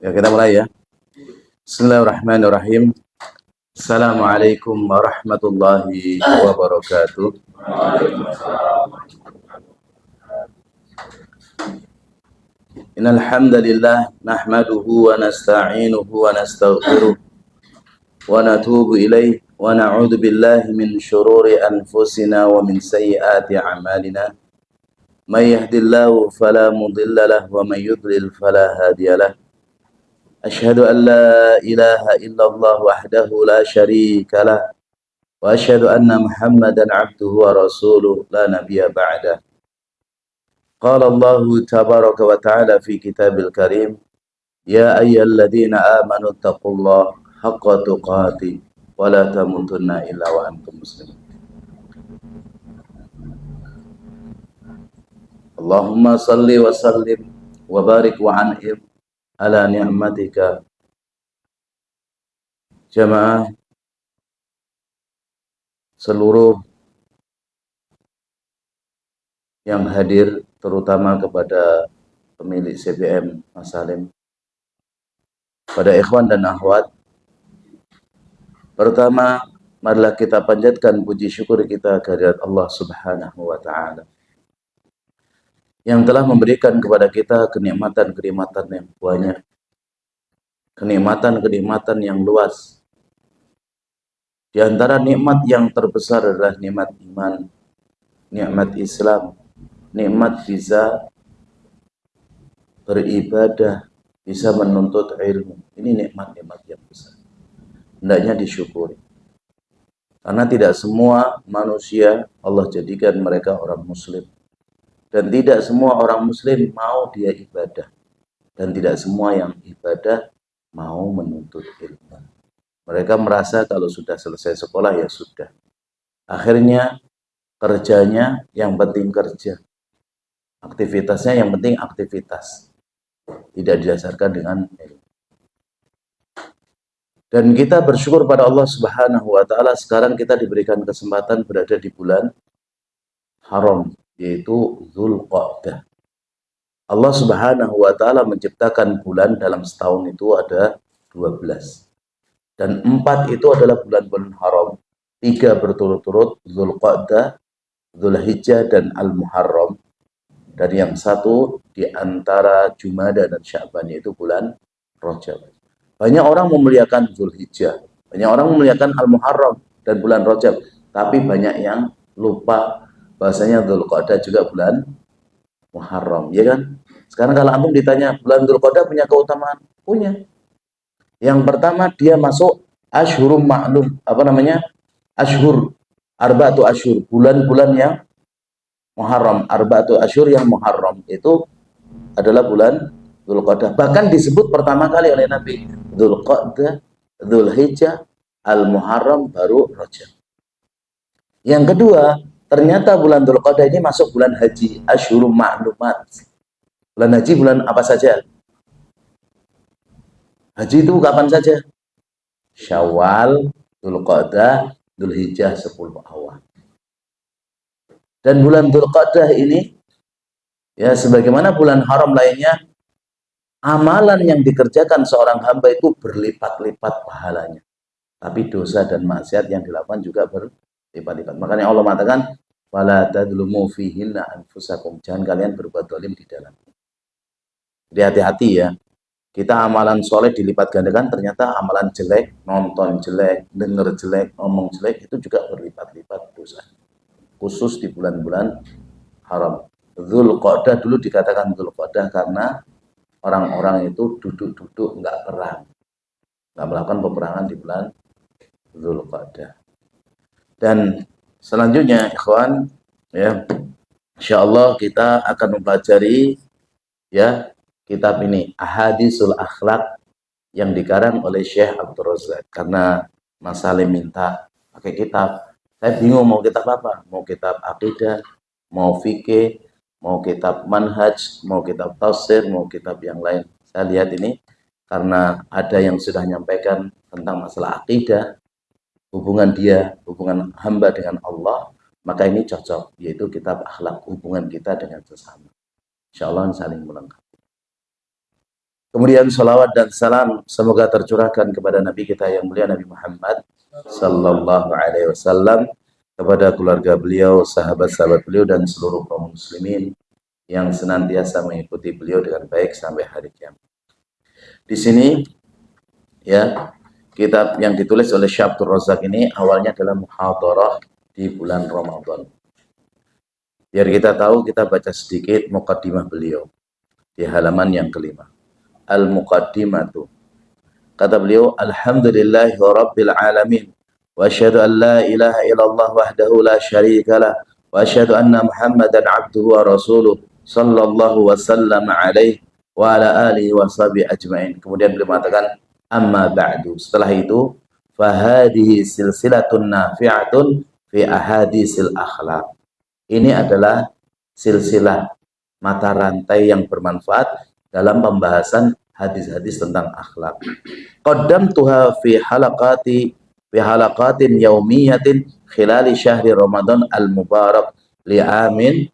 Ya, kita mulai ya. Bismillahirrahmanirrahim. Assalamualaikum warahmatullahi wabarakatuh. Innal hamdalillah nahmaduhu wa nasta'inuhu wa nastaghfiruh wa natubu ilaih wa na'udzu billahi min syururi anfusina wa min sayyiati a'malina. May yahdihillahu fala mudilla lahu wa may yudlil fala hadiyalah. Asyhadu an la ilaha illallah wahdahu la syarika lah wa asyhadu anna Muhammadan abduhu wa rasuluh la nabiyya ba'dah. Qala Allah tabaraka wa ta'ala fi kitabil karim, ya ayyuhalladzina amanu taqullaha haqqa tuqatih wa la tamutunna illa wa antum muslimun. Allahumma salli wa sallim wa barik wa an'im ala ni'matika. Jamaah seluruh yang hadir, terutama kepada pemilik CBM Mas Salim, pada ikhwan dan akhwat. Pertama, marilah kita panjatkan puji syukur kita kehadirat Allah Subhanahu wa Ta'ala yang telah memberikan kepada kita kenikmatan-kenikmatan yang banyak, kenikmatan-kenikmatan yang luas. Di antara nikmat yang terbesar adalah nikmat iman, nikmat Islam, nikmat bisa beribadah, bisa menuntut ilmu. Ini nikmat-nikmat yang besar, hendaknya disyukuri. Karena tidak semua manusia Allah jadikan mereka orang muslim, dan tidak semua orang muslim mau dia ibadah, dan tidak semua yang ibadah mau menuntut ilmu. Mereka merasa kalau sudah selesai sekolah ya sudah, akhirnya kerjanya yang penting kerja, aktivitasnya yang penting aktivitas, tidak didasarkan dengan ilmu. Dan kita bersyukur pada Allah Subhanahu wa Ta'ala, sekarang kita diberikan kesempatan berada di bulan haram, yaitu Dzulqa'dah. Allah Subhanahu wa Ta'ala menciptakan bulan dalam setahun itu ada 12. Dan 4 itu adalah bulan-bulan haram. 3 berturut-turut, Dzulqa'dah, Dzulhijjah, dan Al-Muharram. Dan yang 1 di antara Jumada dan Sya'ban, yaitu bulan Rajab. Banyak orang memuliakan Dzulhijjah, banyak orang memuliakan Al-Muharram dan bulan Rajab, tapi banyak yang lupa bahasanya Dzulqa'dah juga bulan Muharram, ya kan? Sekarang kalau antum ditanya bulan Dzulqa'dah punya keutamaan, punya. Yang pertama, dia masuk Ashhurum Ma'lum, Ashhur, Arba'atu Ashhur, bulan-bulan yang Muharram, Arba'atu Ashhur yang Muharram itu adalah bulan Dzulqa'dah. Bahkan disebut pertama kali oleh Nabi, Dzulqa'dah, Dzulhijjah, Al-Muharram, baru Rajab. Yang kedua, ternyata bulan Dzulqa'dah ini masuk bulan haji, Ashhurum Ma'lumat. Bulan haji bulan apa saja? Haji itu kapan saja? Syawal, Dzulqa'dah, Dzulhijjah, 10 awal. Dan bulan Dzulqa'dah ini, ya sebagaimana bulan haram lainnya, amalan yang dikerjakan seorang hamba itu berlipat-lipat pahalanya. Tapi dosa dan maksiat yang dilakukan juga berlipat-lipat. Makanya Allah mengatakan, "Wala tadzlumu fihinna anfusakum." Jangan kalian berbuat zalim di dalamnya. Jadi hati-hati ya. Kita amalan soleh dilipat gandakan, ternyata amalan jelek, nonton jelek, denger jelek, ngomong jelek, itu juga berlipat-lipat dosa. Khusus di bulan-bulan haram. Dzulqa'dah dulu dikatakan Dzulqa'dah karena orang-orang itu duduk-duduk nggak perang, nggak melakukan peperangan di bulan Dzulqa'dah. Dan selanjutnya, ikhwan, ya, insyaallah kita akan mempelajari ya kitab ini, Ahadisul Akhlaq, yang dikarang oleh Syekh Abdul Razak. Karena Mas Salim minta pakai kitab, saya bingung mau kitab apa, mau kitab akidah, mau fikih, mau kitab manhaj, mau kitab tafsir, mau kitab yang lain. Saya lihat ini karena ada yang sudah menyampaikan tentang masalah akidah, hubungan hamba dengan Allah, maka ini cocok, yaitu kitab akhlak, hubungan kita dengan sesama. Insyaallah saling melengkapi. Kemudian salawat dan salam semoga tercurahkan kepada Nabi kita yang mulia Nabi Muhammad sallallahu alaihi wasallam, kepada keluarga beliau, sahabat-sahabat beliau dan seluruh kaum muslimin yang senantiasa mengikuti beliau dengan baik sampai hari kiamat. Di sini ya, kitab yang ditulis oleh Syekh Abdul Razak ini awalnya adalah muhadharah di bulan Ramadan. Biar kita tahu, kita baca sedikit muqaddimah beliau di halaman yang kelima. Al-Muqaddimatu. Kata beliau, Alhamdulillahi Rabbil Alamin. Wa asyhadu an la ilaha illallah wahdahu la syarikalah. Wa asyhadu anna Muhammadan abduhu wa rasuluh. Sallallahu wa sallam alaihi wa ala alihi wa sahbihi ajma'in. Kemudian beliau mengatakan, amma ba'du. Setelah itu, fahadihi silsilatun nafi'atun fi ahadisil akhlaq. Ini adalah silsilah, mata rantai yang bermanfaat dalam pembahasan hadis-hadis tentang akhlak. Qaddamtuha fi halaqatin yaumiyatin khilali syahri Ramadan al-mubarak li'amin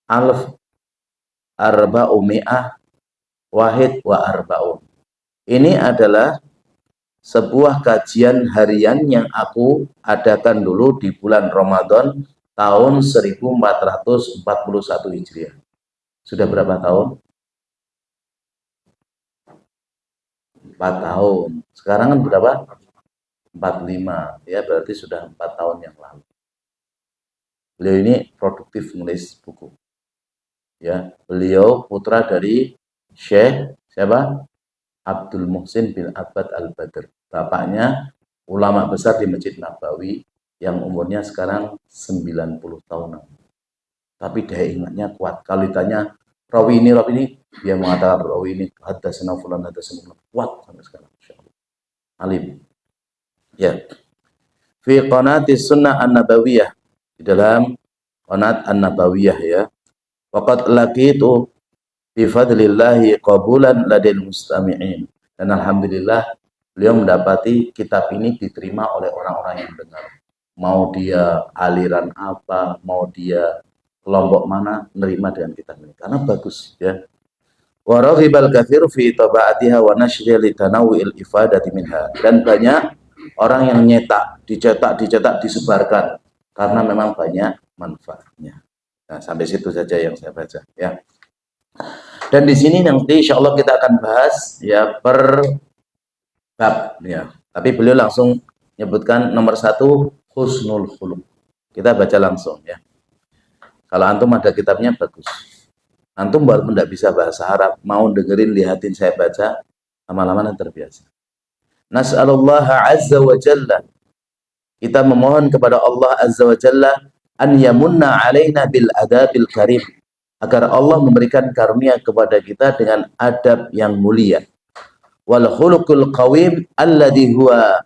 1441. Ini adalah sebuah kajian harian yang aku adakan dulu di bulan Ramadan tahun 1441 Hijriah. Sudah berapa tahun? 4 tahun. Sekarang kan berapa? 45. Ya, berarti sudah 4 tahun yang lalu. Beliau ini produktif menulis buku. Ya, beliau putra dari Syekh siapa? Abdul Muhsin bin Abbad Al-Badr. Bapaknya ulama besar di Masjid Nabawi yang umurnya sekarang 90 tahunan. Tapi daya ingatnya kuat. Kalau ditanya rawi ini, dia mengatakan rawi ini hadatsana fulan kuat sampai sekarang, insyaallah. Alim. Ya. Fi qanatis sunnah an-nabawiyah, di dalam qanat an-nabawiyah ya. Waqad laqitu bi fadlillahi qabulan ladil mustami'in. Dan alhamdulillah beliau mendapati kitab ini diterima oleh orang-orang yang dengar. Mau dia aliran apa, mau dia kelompok mana, nerima dengan kitab ini karena bagus ya. Wa raghibal katsir fi tabaatiha wa nashri li tanawwil ifadati minha. Dan banyak orang yang dicetak, disebarkan karena memang banyak manfaatnya. Nah, sampai situ saja yang saya baca ya. Dan di sini nanti insyaallah kita akan bahas ya per bab ya. Tapi beliau langsung menyebutkan nomor 1 husnul khuluq. Kita baca langsung ya. Kalau antum ada kitabnya bagus. Antum baru tidak bisa bahasa Arab, mau dengerin, lihatin saya baca, lama-lama terbiasa. Nas'alullaha azza wa jalla. Kita memohon kepada Allah azza wa jalla an yamunna alaina bil adabil karim. Agar Allah memberikan karunia kepada kita dengan adab yang mulia. Wal khuluqul qawim alladhi huwa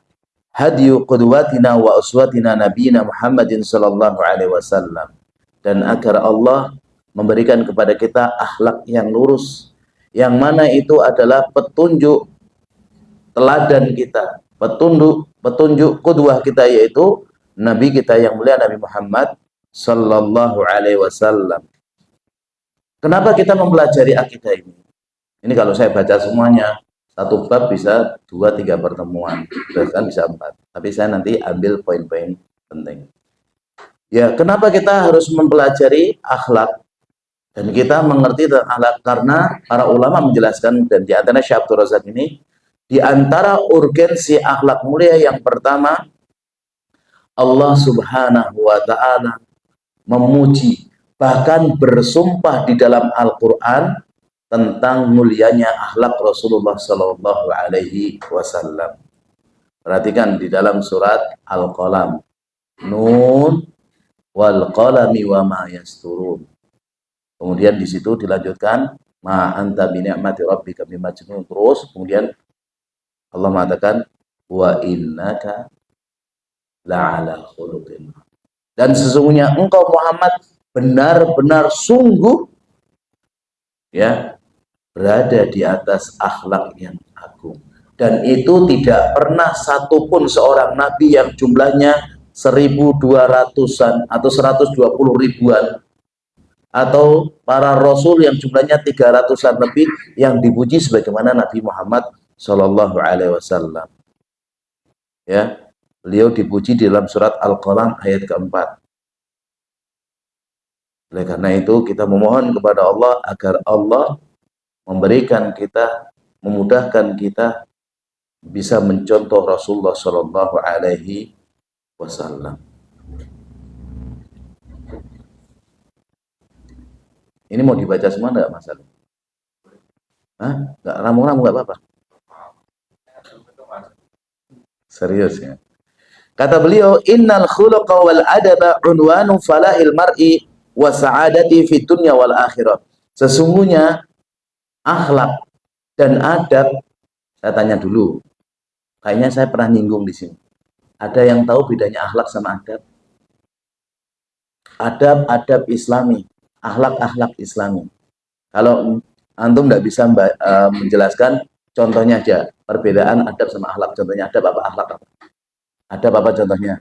hadyu qudwatina wa uswatina nabiyina Muhammadin sallallahu alaihi wasallam. Dan agar Allah memberikan kepada kita akhlak yang lurus, yang mana itu adalah petunjuk teladan kita, petunjuk qudwah kita, yaitu Nabi kita yang mulia Nabi Muhammad sallallahu alaihi wasallam. Kenapa kita mempelajari akidah ini? Ini kalau saya baca semuanya, satu bab bisa 2-3 pertemuan, bahkan bisa 4. Tapi saya nanti ambil poin-poin penting. Ya, kenapa kita harus mempelajari akhlak? Dan kita mengerti tentang akhlak karena para ulama menjelaskan, dan di antara Syekh Abdul Razak ini, di antara urgensi akhlak mulia yang pertama, Allah Subhanahu wa taala memuji, bahkan bersumpah di dalam Al-Qur'an tentang mulianya akhlak Rasulullah sallallahu alaihi wasallam. Perhatikan di dalam surat Al-Qalam. Nun wal qalami wa ma yasturun. Kemudian di situ dilanjutkan ma anta bi ni'mati rabbika bimajnun. Terus kemudian Allah mengatakan wa innaka la'ala khuluqin. Dan sesungguhnya engkau Muhammad benar-benar sungguh ya berada di atas akhlak yang agung. Dan itu tidak pernah satupun seorang nabi yang jumlahnya 1.200-an atau 120 ribuan atau para rasul yang jumlahnya 300-an lebih yang dipuji sebagaimana Nabi Muhammad Shallallahu Alaihi Wasallam. Ya, beliau dipuji di dalam surat Al-Qalam ayat keempat. Oleh karena itu kita memohon kepada Allah agar Allah memberikan kita, memudahkan kita bisa mencontoh Rasulullah Shallallahu Alaihi Wasallam. Ini mau dibaca semua enggak masalah? Hah? Enggak ramu-ramu enggak apa-apa. Serius ya. Kata beliau, innal khuluqa wal adaba unwanu falahil mar'i wa sa'adati fid dunya wal akhirah. Sesungguhnya akhlak dan adab, saya tanya dulu. Kayaknya saya pernah nyinggung di sini. Ada yang tahu bedanya akhlak sama adab? Adab-adab Islami, akhlak-akhlak Islami. Kalau antum tidak bisa menjelaskan, contohnya aja perbedaan adab sama akhlak. Contohnya adab apa, akhlak apa? Adab apa contohnya?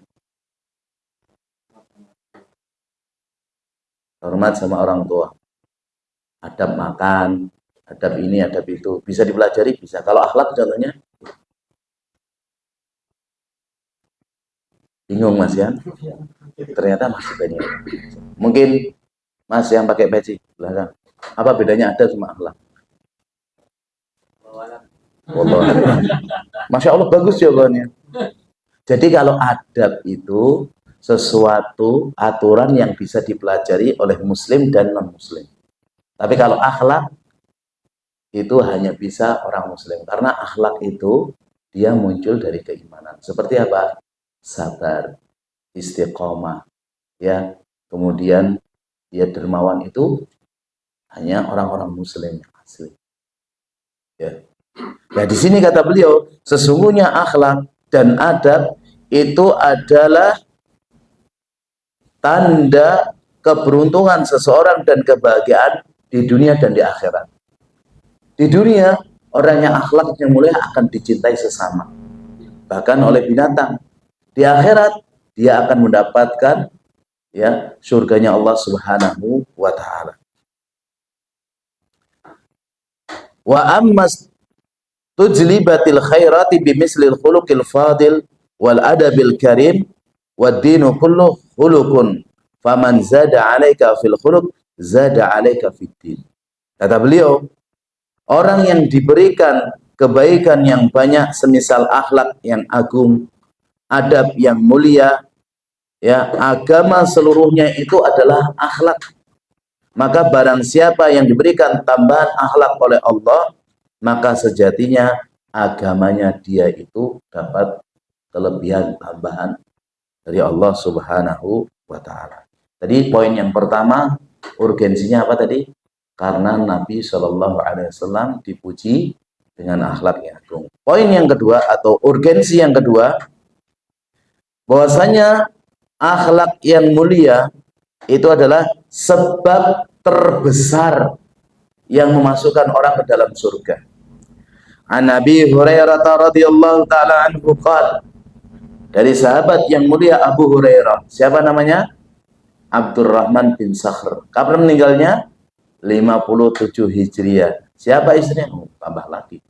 Hormat sama orang tua. Adab makan, adab ini, adab itu. Bisa dipelajari? Bisa. Kalau akhlak contohnya? Bingung Mas ya? Ternyata masih banyak. Mungkin Mas yang pakai peci belakang. Apa bedanya adab sama akhlak? Wallah. Masya Allah bagus jawabannya. Jadi kalau adab itu sesuatu aturan yang bisa dipelajari oleh muslim dan non muslim. Tapi kalau akhlak itu hanya bisa orang muslim. Karena akhlak itu dia muncul dari keimanan. Seperti apa? Sabar, istiqomah, ya. Kemudian dia dermawan itu hanya orang-orang muslim yang asli. Ya. Nah, di sini kata beliau, sesungguhnya akhlak dan adab itu adalah tanda keberuntungan seseorang dan kebahagiaan di dunia dan di akhirat. Di dunia, orang yang akhlaknya mulia akan dicintai sesama, bahkan oleh binatang. Di akhirat, dia akan mendapatkan ya surganya Allah Subhanahu wa taala. Wa ammas tujlibatil khairati bimislil khuluqil fadil wal adabil karim wad dinu kullu khuluqun faman zada 'alaika fil khuluq zada 'alaika fid din. Kata beliau, orang yang diberikan kebaikan yang banyak semisal akhlak yang agung, adab yang mulia, ya, agama seluruhnya itu adalah akhlak. Maka barang siapa yang diberikan tambahan akhlak oleh Allah, maka sejatinya agamanya dia itu dapat kelebihan tambahan dari Allah Subhanahu wa taala. Tadi poin yang pertama, urgensinya apa tadi? Karena Nabi Shallallahu Alaihi Wasallam dipuji dengan akhlak yang agung. Poin yang kedua atau urgensi yang kedua, bahwasanya akhlak yang mulia itu adalah sebab terbesar yang memasukkan orang ke dalam surga. An Nabi Hurairah radhiyallahu taala anhu qala, dari sahabat yang mulia Abu Hurairah, siapa namanya? Abdurrahman bin Sakhr. Kapan meninggalnya? 57 Hijriah. Siapa istrinya? Oh, tambah lagi.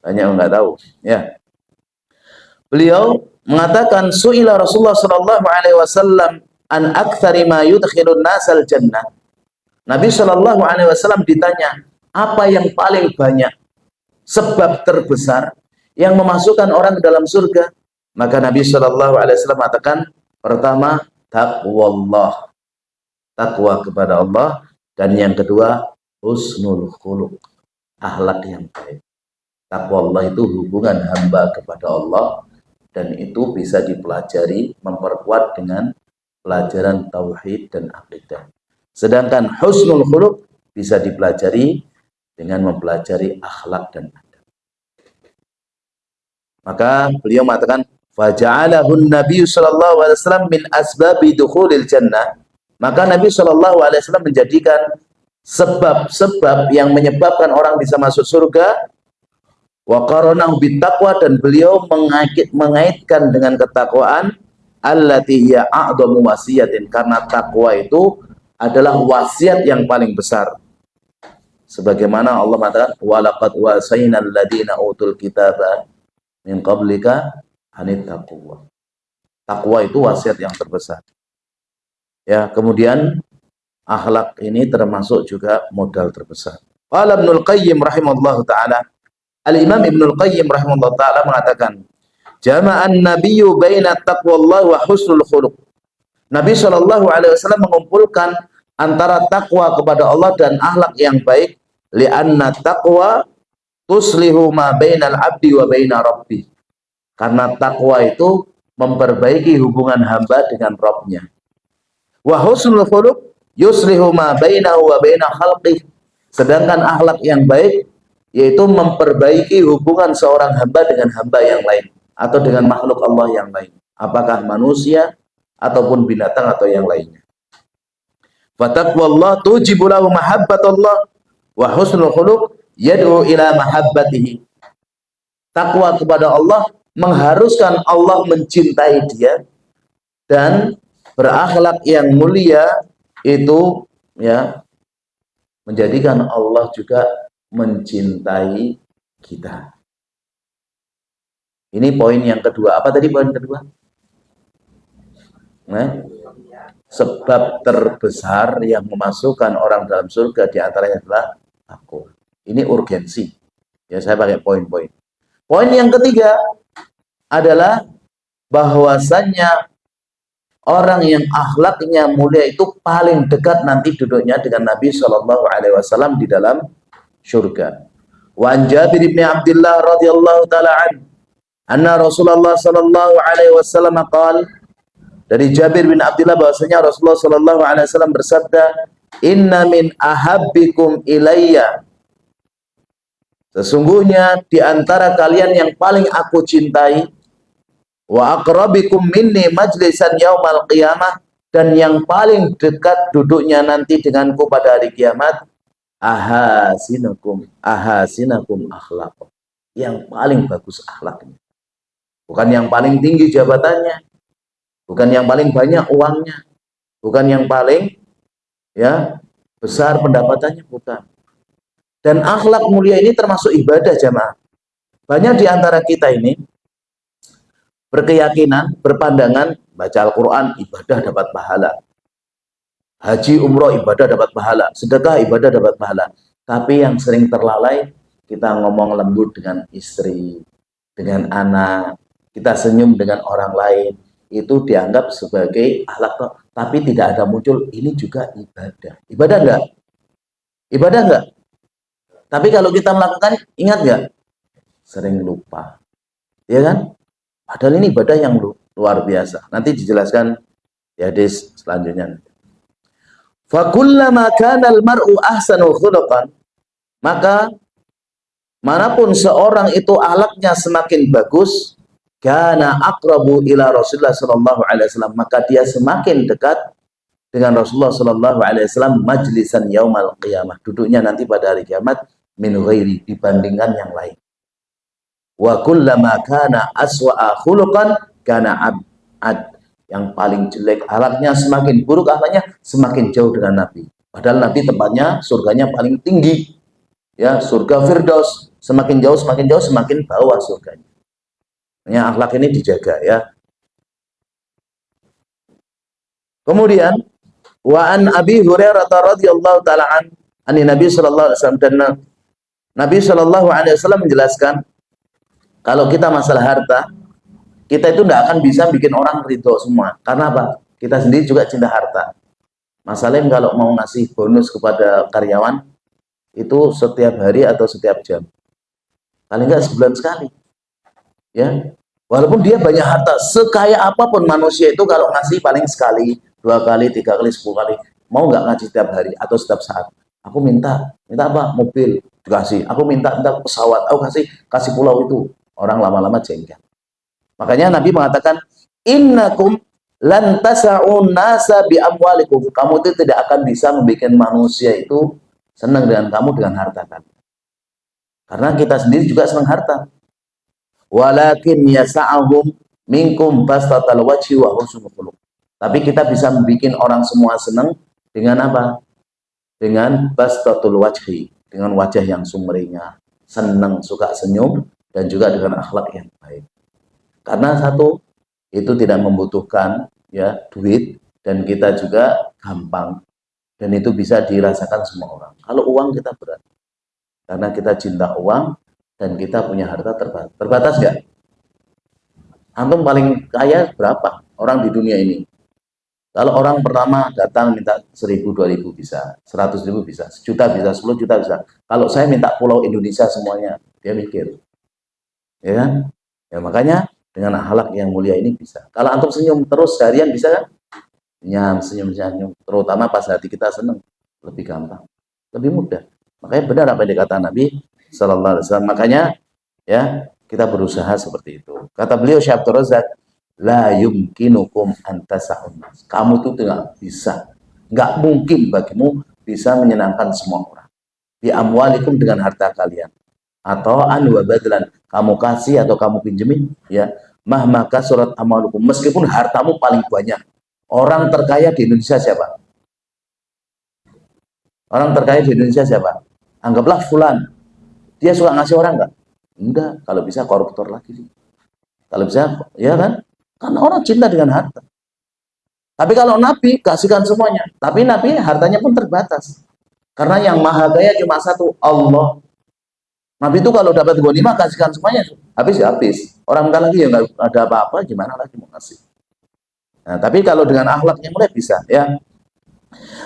Banyak yang nggak tahu. Ya. Beliau mengatakan, su'ila Rasulullah sallallahu alaihi wasallam an aktsari ma yudkhilun nasal jannah. Nabi sallallahu alaihi wasallam ditanya, apa yang paling banyak, sebab terbesar yang memasukkan orang ke dalam surga? Maka Nabi sallallahu alaihi wasallam mengatakan, pertama, taqwallah, takwa kepada Allah, dan yang kedua, husnul khuluq, akhlak yang baik. Takwa Allah itu hubungan hamba kepada Allah, dan itu bisa dipelajari, memperkuat dengan pelajaran tauhid dan akidah. Sedangkan husnul khuluq bisa dipelajari dengan mempelajari akhlak dan adab. Maka beliau mengatakan, faja'alahun Nabi sallallahu alaihi wasallam min asbabi dukhulil jannah. Maka Nabi sallallahu alaihi wasallam menjadikan sebab-sebab yang menyebabkan orang bisa masuk surga, wa qaranahu bittaqwa, dan beliau mengaitkan dengan ketakwaan, allati hiya a'dhamu wasiyatin, karena takwa itu adalah wasiat yang paling besar. Sebagaimana Allah mengatakan, walaqad wasainal ladina utul kitaba min qablika anit taqwa. Takwa itu wasiat yang terbesar. Ya, kemudian akhlak ini termasuk juga modal terbesar. Qala Ibnul Qayyim rahimahullahu taala, Al-Imam Ibnul Qayyim rahimahullahu taala mengatakan, jama'an nabiyyu baina taqwallah wa husnul khuluq. Nabi Shallallahu alaihi wasallam mengumpulkan antara takwa kepada Allah dan akhlak yang baik, li'anna taqwa tuslihu ma bainal abdi wa baina rabbi. Karena takwa itu memperbaiki hubungan hamba dengan Rabbnya. Wa husnul khuluq yuslihu ma bainahu wa baina khalqih. Sedangkan akhlak yang baik yaitu memperbaiki hubungan seorang hamba dengan hamba yang lain atau dengan makhluk Allah yang lain, apakah manusia ataupun binatang atau yang lainnya. Fataqwallah tujibu lahu mahabbatullah wa husnul khuluq yad'u ila mahabbatihi. Takwa kepada Allah mengharuskan Allah mencintai dia, dan berakhlak yang mulia itu ya menjadikan Allah juga mencintai kita. Ini poin yang kedua. Apa tadi poin kedua? Sebab terbesar yang memasukkan orang dalam surga diantaranya adalah takwa. Ini urgensi. Ya, saya pakai poin-poin. Poin yang ketiga adalah bahwasannya orang yang akhlaknya mulia itu paling dekat nanti duduknya dengan Nabi Shallallahu Alaihi Wasallam di dalam surga. Wa an Jabir bin Abdullah radhiyallahu taala anna Rasulullah Shallallahu Alaihi Wasallam qaal, dari Jabir bin Abdullah bahwasanya Rasulullah Shallallahu Alaihi Wasallam bersabda, inna min ahabbikum ilayya, sesungguhnya di antara kalian yang paling aku cintai, wa aqrabikum minni majlisan yaumal qiyamah, dan yang paling dekat duduknya nanti denganku pada hari kiamat, ahasinakum akhlaq, yang paling bagus akhlaknya. Bukan yang paling tinggi jabatannya, bukan yang paling banyak uangnya, bukan yang paling ya besar pendapatannya, bukan. Dan akhlak mulia ini termasuk ibadah, jamaah. Banyak di antara kita ini berkeyakinan, berpandangan, baca Al-Quran ibadah dapat pahala, haji umroh ibadah dapat pahala, sedekah ibadah dapat pahala. Tapi yang sering terlalai, kita ngomong lembut dengan istri, dengan anak, kita senyum dengan orang lain, itu dianggap sebagai akhlak, tapi tidak ada muncul ini juga ibadah. Ibadah enggak? Ibadah enggak? Tapi kalau kita melakukan, ingat enggak? Sering lupa, ya kan? Padahal ini ibadah yang luar biasa. Nanti dijelaskan di hadis selanjutnya. Fakullama kana al-mar'u ahsanu khuluqan, maka manapun seorang itu akhlaknya semakin bagus, kana aqrabu ila Rasulullah sallallahu alaihi wasallam, maka dia semakin dekat dengan Rasulullah sallallahu alaihi wasallam majlisan yaumal qiyamah, duduknya nanti pada hari kiamat, min ghairi, dibandingkan yang lain. Wa kullama kana aswa'a khuluqan kana ab'ad, yang paling jelek akhlaknya, semakin buruk akhlaknya, semakin jauh dengan Nabi. Padahal Nabi tempatnya surganya paling tinggi, ya surga Firdaus, semakin jauh semakin bawah surganya. Ya, akhlak ini dijaga ya. Kemudian wa an Abi Hurairah radhiyallahu taala an Nabi sallallahu alaihi wasallam, dan Nabi sallallahu alaihi wasallam menjelaskan, kalau kita masalah harta, kita itu tidak akan bisa bikin orang ridho semua. Karena apa? Kita sendiri juga cinta harta. Masalahnya kalau mau ngasih bonus kepada karyawan, itu setiap hari atau setiap jam. Paling enggak sebulan sekali. Ya, walaupun dia banyak harta, sekaya apapun manusia itu kalau ngasih paling sekali, 2 kali, 3 kali, 10 kali. Mau nggak ngasih setiap hari atau setiap saat? Aku minta apa? Mobil dikasih. Aku minta pesawat. Aku kasih pulau itu. Orang lama-lama jengkel. Makanya Nabi mengatakan, innakum lan tasa'un nasa bi amwalikum. Kamu itu tidak akan bisa membuat manusia itu senang dengan kamu dengan harta kan. Karena kita sendiri juga senang harta. Walakin yasa'ahum minkum bastatal wajhi wa husnul khuluq. Tapi kita bisa membuat orang semua senang Dengan apa? Dengan bastatul wajhi, dengan wajah yang sumringah, senang, suka senyum, dan juga dengan akhlak yang baik. Karena satu, itu tidak membutuhkan ya duit, dan kita juga gampang, dan itu bisa dirasakan semua orang. Kalau uang kita berat, karena kita cinta uang dan kita punya harta terbatas. Terbatas nggak? Antum paling kaya berapa orang di dunia ini? Kalau orang pertama datang minta 1.000, 2.000 bisa, 100.000 bisa, sejuta bisa, 10 juta bisa. Kalau saya minta pulau Indonesia semuanya, dia mikir, ya kan? Ya makanya dengan akhlak yang mulia ini bisa. Kalau antum senyum terus seharian bisa kan? Senyum, terutama pas hati kita senang, lebih gampang, lebih mudah. Makanya benar apa yang dikatakan Nabi Sallallahu Alaihi Wasallam. Makanya ya kita berusaha seperti itu. Kata beliau Syekh Abdul Razak, la yumkinukum antasa'un. Kamu tuh tidak bisa, nggak mungkin bagimu bisa menyenangkan semua orang. Bi amwalikum dengan harta kalian. Atau wa badlan, kamu kasih atau kamu pinjemin, ya. Maka surat amalukum, meskipun hartamu paling banyak. Orang terkaya di Indonesia siapa? Orang terkaya di Indonesia siapa? Anggaplah fulan. Dia suka ngasih orang nggak? Enggak, kalau bisa koruptor lagi. Kalau bisa, ya kan? Karena orang cinta dengan harta. Tapi kalau Nabi, kasihkan semuanya. Tapi Nabi hartanya pun terbatas. Karena yang maha kaya cuma satu, Allah. Nabi itu kalau dapat ghanimah, kasihkan semuanya. Habis ya habis. Orang kan lagi ya nggak ada apa-apa, gimana lagi mau ngasih. Nah, tapi kalau dengan akhlaknya mulai bisa, ya.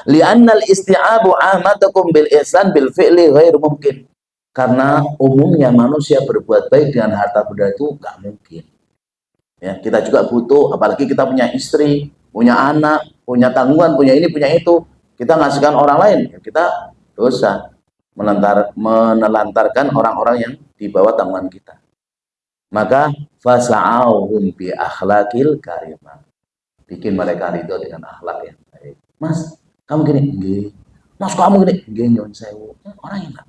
Li'annal isti'abu amatakum bil ihsan bil fi'li ghair mungkin. Karena umumnya manusia berbuat baik dengan harta benda itu nggak mungkin. Ya, kita juga butuh, apalagi kita punya istri, punya anak, punya tanggungan, punya ini, punya itu. Kita ngasihkan orang lain, ya kita dosa menelantarkan orang-orang yang di bawah tanggungan kita. Maka fasa'auhum bi akhlaqil karimah. Bikin mereka ridho dengan akhlak yang baik. Mas, kamu gini, nggih. Mas, kamu gini, nggih nyuwun sewu. Orang enak.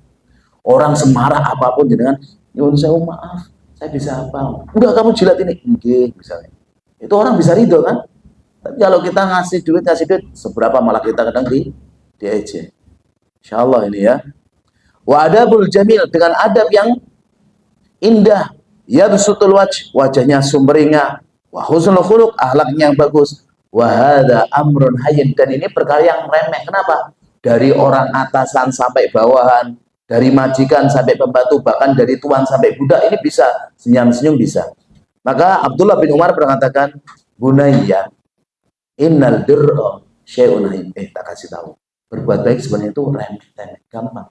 Orang semarah apapun dengan nyuwun sewu, maaf. Saya bisa apa? Udah kamu jilat ini, nggih misalnya. Itu orang bisa ridho kan? Tapi kalau kita ngasih duit, seberapa malah kita kadang diejek. Insyaallah ini ya. Wa adabul jamil, dengan adab yang indah. Ya besutul wajahnya sumringah. Wa husnul khuluq, akhlaknya yang bagus. Wa hadza amrun hayyin, dan ini perkara yang remeh. Kenapa? Dari orang atasan sampai bawahan, dari majikan sampai pembantu, bahkan dari tuan sampai budak, ini bisa senyum-senyum bisa. Maka Abdullah bin Umar mengatakan, Bunayya, innal dirra syai'un hayyin. Tak kasih tahu. Berbuat baik sebenarnya itu remeh, gampang.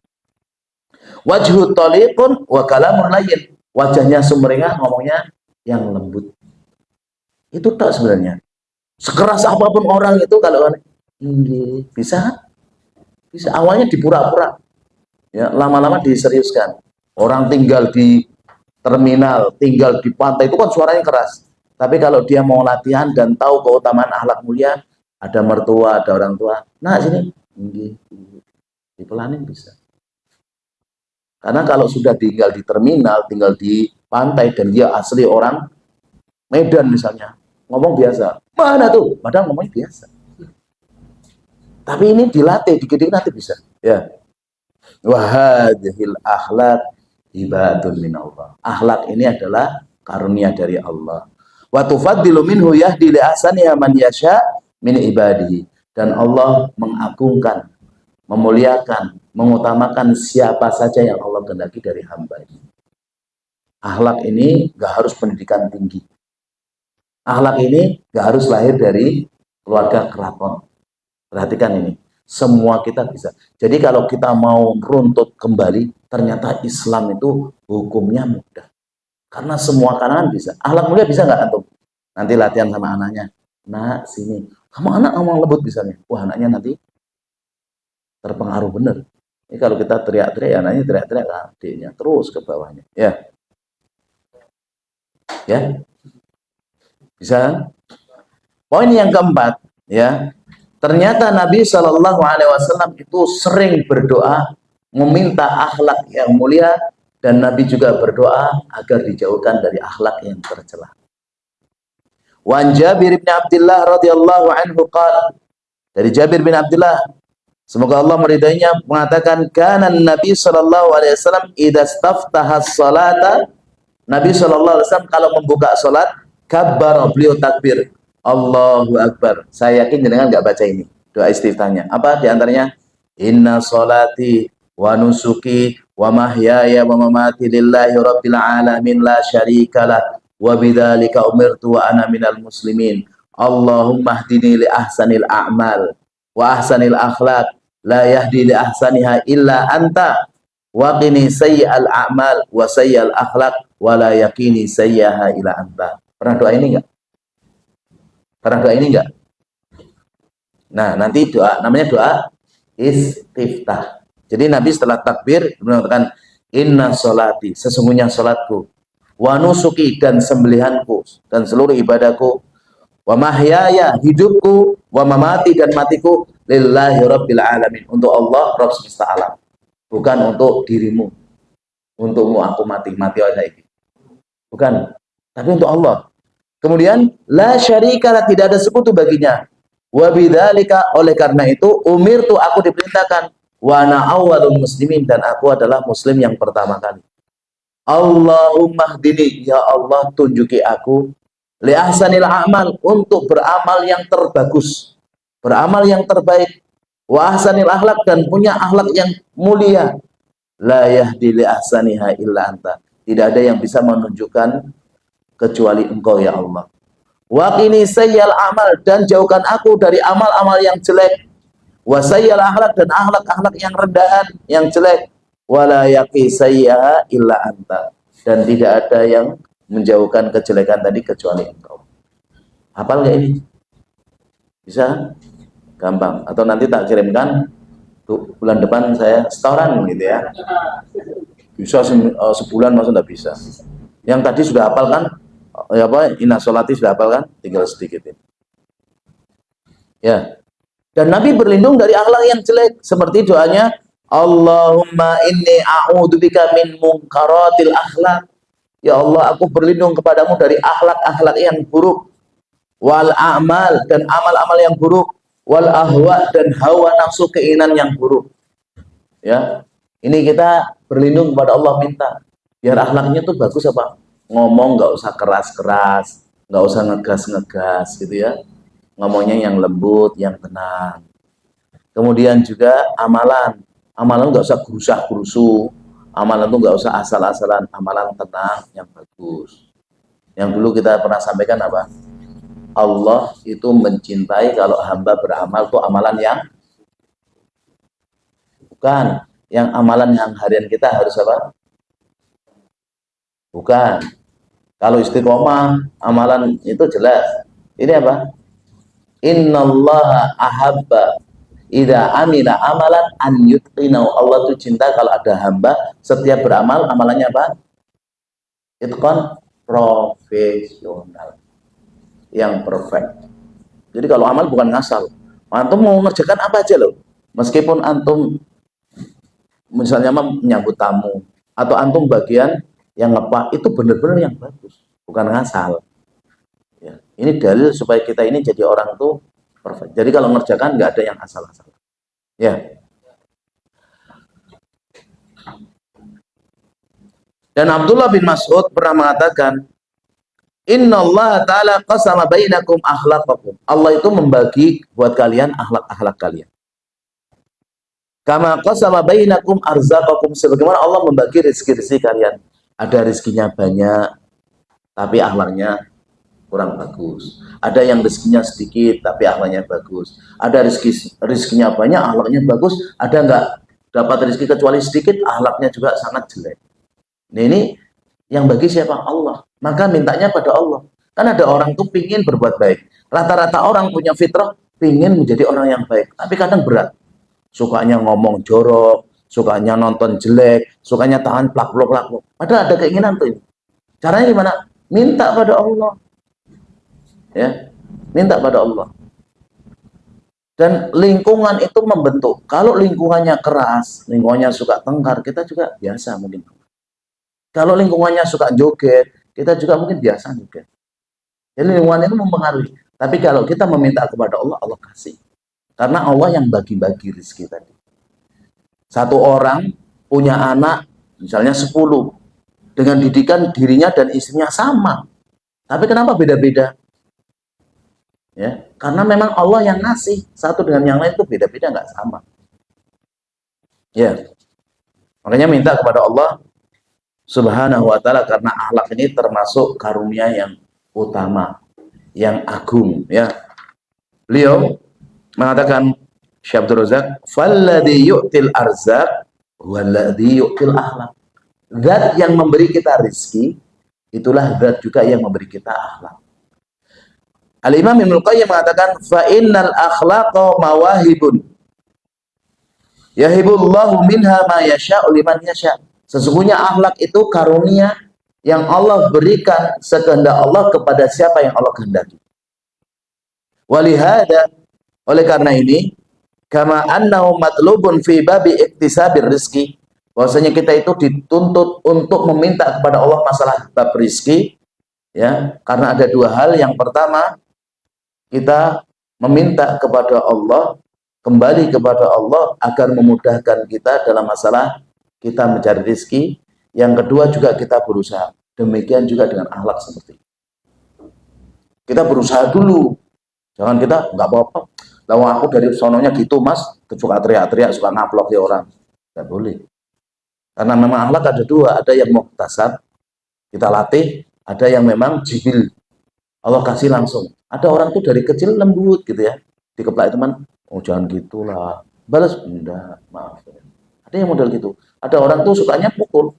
Wajhu taliqun wa kalamun layyin. Wajahnya sumringah, ngomongnya yang lembut. Itu tak sebenarnya. Sekeras apapun orang itu kalau bisa awalnya dipura-pura. Ya, lama-lama diseriuskan. Orang tinggal di terminal, tinggal di pantai itu kan suaranya keras. Tapi kalau dia mau latihan dan tahu keutamaan akhlak mulia, ada mertua, ada orang tua. Nah, sini dipelanin bisa. Karena kalau sudah tinggal di terminal, tinggal di pantai dan dia asli orang Medan misalnya, ngomong biasa. Mana tuh? Padahal ngomongnya biasa. Tapi ini dilatih, dikit-dikit nanti bisa. Ya. Wahadhil akhlak ibadun minallah. Akhlak ini adalah karunia dari Allah. Wa tufaddilu minhu yahdi li ahsaniha man yasha min ibadihi. Dan Allah mengagungkan, memuliakan, mengutamakan siapa saja yang Allah kehendaki dari hamba-Nya. Akhlak ini gak harus pendidikan tinggi. Akhlak ini gak harus lahir dari keluarga keraton. Perhatikan ini. Semua kita bisa. Jadi kalau kita mau runtut kembali, ternyata Islam itu hukumnya mudah. Karena semua kalangan bisa. Akhlak mulia bisa nggak antum? Nanti latihan sama anaknya. Nak, sini. Kamu anak ngomong lembut misalnya. Wah, anaknya nanti terpengaruh bener. Ini kalau kita teriak-teriak, anaknya teriak-teriak, adiknya terus ke bawahnya. Ya. Ya. Bisa? Poin yang keempat, ya. Ternyata Nabi Shallallahu Alaihi Wasallam itu sering berdoa meminta akhlak yang mulia, dan Nabi juga berdoa agar dijauhkan dari akhlak yang tercela. Wan Jabir bin Abdullah radhiyallahu anhu qala, Dari Jabir bin Abdullah, semoga Allah meridainya, mengatakan kana Nabi sallallahu alaihi wasallam idza staftaha salata, Nabi sallallahu alaihi wasallam kalau membuka salat, kabbara, beliau takbir, Allahu akbar. Saya yakin jenengan enggak baca ini doa istiftahnya. Apa di antaranya? Inna salati wa nusuki wa mahyaya wa mamati lillahi rabbil alamin la syarikalah wa bidzalika umirtu wa ana minal muslimin. Allahumma hdini li ahsanil a'mal wa ahsanil akhlaq la yahdi li ahsaniha illa anta wa qini sayyi'al a'mal wa sayyi'al akhlaq wa la yaqini sayyaha ila anta. Pernah doa ini enggak? Pernah doa ini enggak? Nah, nanti doa namanya doa istiftah. Jadi Nabi setelah takbir mengatakan inna sholati, sesungguhnya salatku, wa nusuki, dan sembelihanku dan seluruh ibadahku, wa mahyaya, hidupku, wa mamati, dan matiku, lillahi rabbil alamin, untuk Allah Rabb semesta alam. Bukan untuk dirimu, untukmu aku mati oleh ini. Bukan, tapi untuk Allah. Kemudian la syarikalah, tidak ada sekutu baginya. Wa bidzalika, oleh karena itu, umirtu, aku diperintahkan, wa ana awwalul muslimin, dan aku adalah muslim yang pertama kali. Allahumma hdini, ya Allah tunjuki aku, li ahsanil a'mal, untuk beramal yang terbagus, beramal yang terbaik, wa ahsanil akhlak, dan punya akhlak yang mulia, la yahdi li ahsaniha illa anta, tidak ada yang bisa menunjukkan kecuali engkau ya Allah. Wa qini sayyal amal, dan jauhkan aku dari amal-amal yang jelek, wa sayyal akhlak, dan akhlak-akhlak yang rendahan, yang jelek, wala yaqi sayyaha illa anta, dan tidak ada yang menjauhkan kejelekan tadi kecuali engkau. Hafal nggak ini? Bisa? Gampang. Atau nanti tak kirimkan, bulan depan saya setoran gitu ya. Bisa sebulan, masa nggak bisa? Yang tadi sudah hafal kan? Ya apa? Inna sholati sudah hafal kan? Tinggal sedikit ini. Ya. Dan Nabi berlindung dari akhlak yang jelek, seperti doanya, Allahumma inni a'udzubika min munkaratil akhlak. Ya Allah, aku berlindung kepadamu dari akhlak-akhlak yang buruk, wal a'mal, dan amal-amal yang buruk, wal ahwa, dan hawa nafsu, keinginan yang buruk. Ya, ini kita berlindung kepada Allah, minta biar akhlaknya tuh bagus apa? Ngomong nggak usah keras-keras, nggak usah ngegas-ngegas gitu ya. Ngomongnya yang lembut, yang tenang. Kemudian juga amalan nggak usah gerusah-gerusu, amalan itu nggak usah asal-asalan, amalan tenang, yang bagus. Yang dulu kita pernah sampaikan apa? Allah itu mencintai kalau hamba beramal tuh amalan yang bukan, yang amalan yang harian kita harus apa? Bukan. Kalau istiqomah, amalan itu jelas. Ini apa? Innallaha ahabba idza amila amalan an yutqinahu. Allah itu cinta kalau ada hamba setiap beramal amalannya apa? Itqan, profesional, yang perfect. Jadi kalau amal bukan ngasal. Antum mau mengerjakan apa aja loh. Meskipun antum misalnya menyambut tamu atau antum bagian yang ngepah, itu benar-benar yang bagus, bukan ngasal. Ya, ini dalil supaya kita ini jadi orang tuh perfect. Jadi kalau mengerjakan nggak ada yang asal-asal. Ya. Dan Abdullah bin Mas'ud pernah mengatakan, Inna Allah Ta'ala qasama bainakum akhlaqakum. Allah itu membagi buat kalian akhlak-akhlak kalian. Kama qasama bainakum arzaqakum. Sebagaimana Allah membagi rezeki-rezeki kalian. Ada rezekinya banyak, tapi akhlaknya kurang bagus. Ada yang rezekinya sedikit, tapi akhlaknya bagus. Ada rezekinya banyak, akhlaknya bagus. Ada nggak dapat rezeki kecuali sedikit, akhlaknya juga sangat jelek. Nah, ini yang bagi siapa? Allah. Maka mintanya pada Allah. Kan ada orang tuh pingin berbuat baik. Rata-rata orang punya fitrah pingin menjadi orang yang baik. Tapi kadang berat. Sukanya ngomong jorok, sukanya nonton jelek, sukanya tahan plak-plok. Padahal ada keinginan tuh. Caranya gimana? Minta pada Allah. Ya, minta pada Allah. Dan lingkungan itu membentuk. Kalau lingkungannya keras, lingkungannya suka tengkar, kita juga biasa mungkin. Kalau lingkungannya suka joget, kita juga mungkin biasa joget. Jadi lingkungan itu mempengaruhi. Tapi kalau kita meminta kepada Allah, Allah kasih. Karena Allah yang bagi-bagi rezeki tadi. Satu orang punya anak misalnya 10 dengan didikan dirinya dan istrinya sama. Tapi kenapa beda-beda? Ya, karena memang Allah yang ngasih, satu dengan yang lain itu beda-beda, nggak sama. Ya, makanya minta kepada Allah Subhanahu wa ta'ala, karena akhlak ini termasuk karunia yang utama, yang agung. Ya, beliau mengatakan, Syekh Abdul Razak, "Falladhi yu'til arzaq walladhi yu'til akhlak." Zat yang memberi kita rezeki, itulah zat juga yang memberi kita akhlak. Al-Imam Ibnu Qayyim mengatakan, "Fa innal akhlaqa mawahibun yahibullahu minha ma yasha'u liman yasha'." Sesungguhnya akhlak itu karunia yang Allah berikan sekehendak Allah kepada siapa yang Allah kehendaki. Walihada, oleh karena ini, kama annahu matlubun fi babi iktisabir rizki, bahwasanya kita itu dituntut untuk meminta kepada Allah masalah bab rizki, ya, karena ada dua hal. Yang pertama, kita meminta kepada Allah, kembali kepada Allah agar memudahkan kita dalam masalah kita mencari rezeki. Yang kedua juga kita berusaha. Demikian juga dengan akhlak seperti itu. Kita berusaha dulu. Jangan kita nggak apa-apa. Lalu aku dari sononya gitu mas, suka teriak-teriak, suka ngaplok ya orang. Nggak boleh. Karena memang akhlak ada dua. Ada yang muktasab, kita latih. Ada yang memang jibil, Allah kasih langsung. Ada orang tuh dari kecil lembut gitu ya. Dikeplak teman, oh jangan gitulah. Balas, enggak, maaf. Ada yang model gitu. Ada orang tuh sukanya pukul.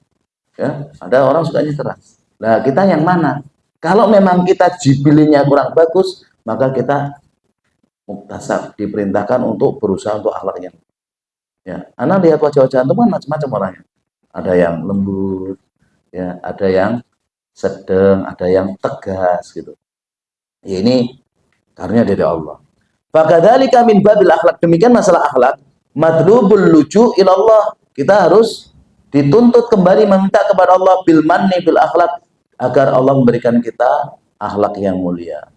Ya, ada orang sukanya keras. Nah, kita yang mana? Kalau memang kita jibilnya kurang bagus, maka kita muktasab, diperintahkan untuk berusaha untuk akhlaknya. Ya, Anda lihat wajah-wajah itu kan macam-macam orangnya. Ada yang lembut, ya, ada yang sedang, ada yang tegas gitu. Ya, ini karunia dari Allah. Fakadzalika min babil akhlak, demikian masalah akhlak, madlubul luju ilallah. Kita harus dituntut kembali meminta kepada Allah bil manni bil akhlak, agar Allah memberikan kita akhlak yang mulia.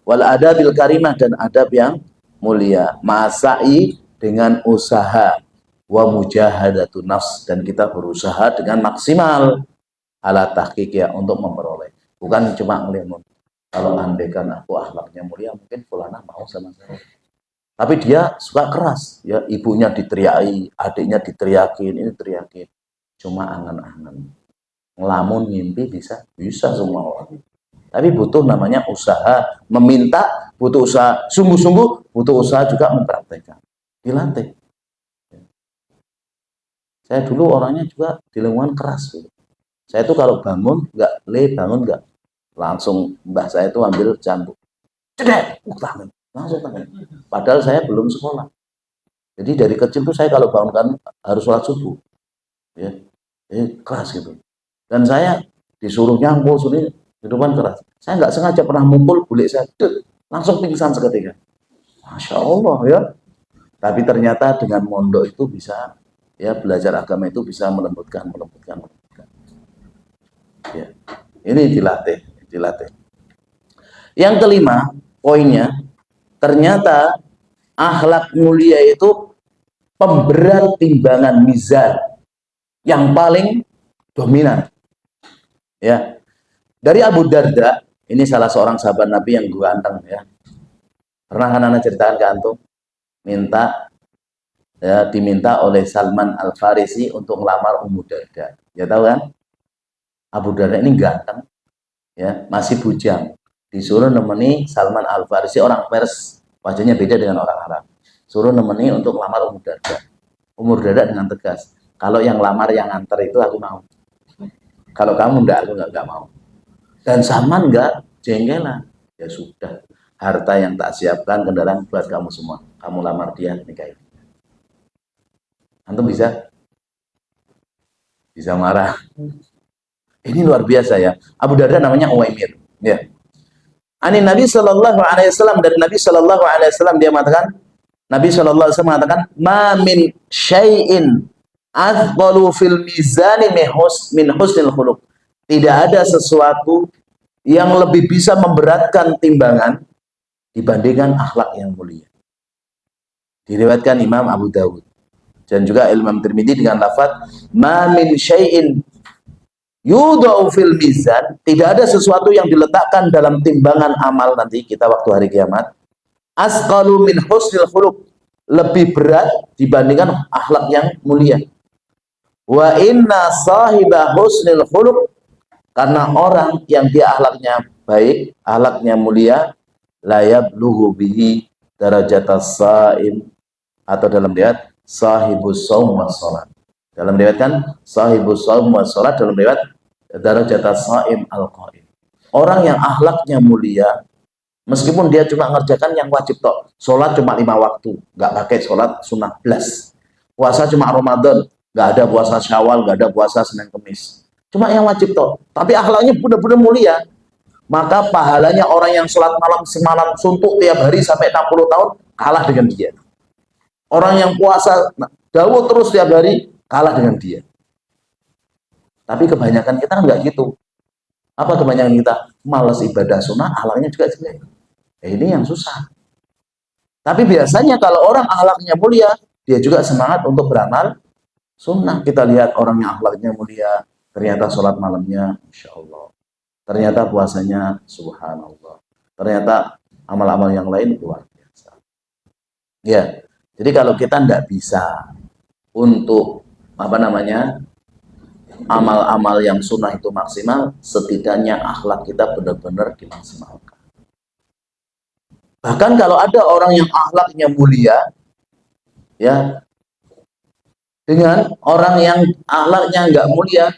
Wal adabil karimah, dan adab yang mulia. Ma'asai, dengan usaha. Wa mujahadatu nafs, dan kita berusaha dengan maksimal ala tahqiq, ya, untuk memperoleh. Bukan cuma ngelihat, kalau andaikan aku akhlaknya mulia, mungkin fulana mau sama saya. Tapi dia suka keras, ya, ibunya diteriaki, adiknya diteriakin, ini teriakin. Cuma angan-angan. Ngelamun, ngimpi bisa semua orang. Tapi butuh namanya usaha, meminta, butuh usaha, sungguh-sungguh, butuh usaha juga mempraktekkan. Dilatih. Saya dulu orangnya juga di lingkungan keras. Saya itu kalau bangun, bangun nggak. Langsung mbah saya itu ambil cambuk. Cedek, langsung tangan. Padahal saya belum sekolah. Jadi dari kecil tuh saya kalau bangunkan harus sholat subuh. Ya, keras gitu. Dan saya disuruh nyangkul, suruh hidupan keras. Saya nggak sengaja pernah mukul bulik saya, langsung pingsan seketika. Masya Allah ya. Tapi ternyata dengan mondok itu bisa, ya, belajar agama itu bisa melembutkan. Ya, ini dilatih. Yang kelima, poinnya, ternyata akhlak mulia itu pemberat timbangan mizan yang paling dominan. Ya, dari Abu Darda, ini salah seorang sahabat Nabi yang ganteng, ya. Pernah kan anak ceritakan ke antum? Diminta oleh Salman Al-Farisi untuk melamar Ummu Darda. Ya tahu kan? Abu Darda ini ganteng, ya, masih bujang. Disuruh nemeni Salman Al-Farisi, orang Pers, wajahnya beda dengan orang Arab. Suruh nemeni untuk melamar Ummu Darda. Ummu Darda dengan tegas, kalau yang lamar yang antar itu aku mau. Kalau kamu enggak, aku enggak mau. Dan Salman enggak jengkelan. Ya sudah, harta yang tak siapkan, kendaraan buat kamu semua. Kamu lamar dia, nikahin. Antum bisa marah. Ini luar biasa ya. Abu Darda namanya Uwaimir. Ya. Ani Nabi Shallallahu Alaihi Wasallam, dari Nabi Shallallahu Alaihi Wasallam dia mengatakan, Nabi Shallallahu Alaihi Wasallam mengatakan, ma min syai'in athqalu fil mizani min husnil khuluq. Tidak ada sesuatu yang lebih bisa memberatkan timbangan dibandingkan akhlak yang mulia. Diriwayatkan Imam Abu Dawud dan juga Imam Tirmidzi dengan lafaz ma min syai'in yudau fil mizan, tidak ada sesuatu yang diletakkan dalam timbangan amal nanti kita waktu hari kiamat, asqalu min husnil khuluq, lebih berat dibandingkan akhlak yang mulia. Wa inna sahiba husnil khuluq, karena orang yang dia akhlaknya baik, akhlaknya mulia, la yablughu bihi darajatas saim, atau dalam riwayat sahibus shaum was shalat. Dalam riwayat kan sahibus shaum was shalat, dalam riwayat darajatas saim al-qaim. Orang yang akhlaknya mulia, meskipun dia cuma ngerjakan yang wajib toh, sholat cuma 5 waktu, nggak pakai sholat sunnah belas, puasa cuma Ramadan, nggak ada puasa Syawal, nggak ada puasa Senin Kemis, cuma yang wajib toh, tapi akhlaknya benar-benar mulia, maka pahalanya orang yang sholat malam semalam suntuk tiap hari sampai 60 tahun kalah dengan dia. Orang yang puasa dawuh terus tiap hari kalah dengan dia. Tapi kebanyakan kita nggak gitu. Apa kebanyakan kita? Malas ibadah sunnah, akhlaknya juga jelek. Ini yang susah. Tapi biasanya kalau orang akhlaknya mulia, dia juga semangat untuk beramal sunnah. Kita lihat orang yang akhlaknya mulia, ternyata sholat malamnya, Insya Allah. Ternyata puasanya, subhanallah. Ternyata amal-amal yang lain luar biasa. Ya, jadi kalau kita tidak bisa untuk amal-amal yang sunnah itu maksimal, setidaknya akhlak kita benar-benar dimaksimalkan. Bahkan kalau ada orang yang akhlaknya mulia, ya, dengan orang yang akhlaknya nggak mulia,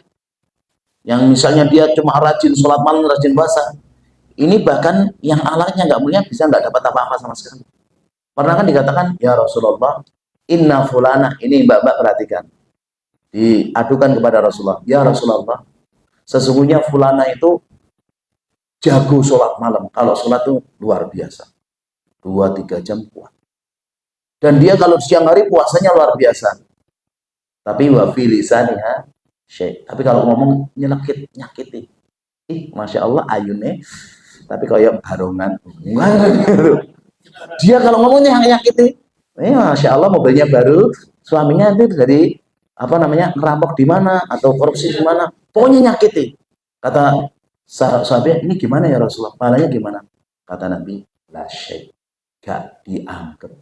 yang misalnya dia cuma rajin sholat malam, rajin puasa, ini bahkan yang akhlaknya nggak mulia bisa nggak dapat apa-apa sama sekali. Pernah kan dikatakan, ya Rasulullah, inna fulana, ini mbak-mbak perhatikan, diadukan kepada Rasulullah, ya Rasulullah, sesungguhnya fulana itu jago sholat malam, kalau sholat itu luar biasa, 2-3 jam kuat, dan dia kalau siang hari puasanya luar biasa, tapi wa fi lisaniha syai', tapi kalau ngomong nyakiti, Masya Allah ayune, tapi kayak barongan. Dia kalau ngomongnya nyakiti, Masya Allah mobilnya baru, suaminya itu dari ngerampok di mana atau korupsi di mana, pokoknya nyakiti. Kata sahabat, ini gimana ya Rasulullah, pahalanya gimana? Kata Nabi, la syai', gak dianggap.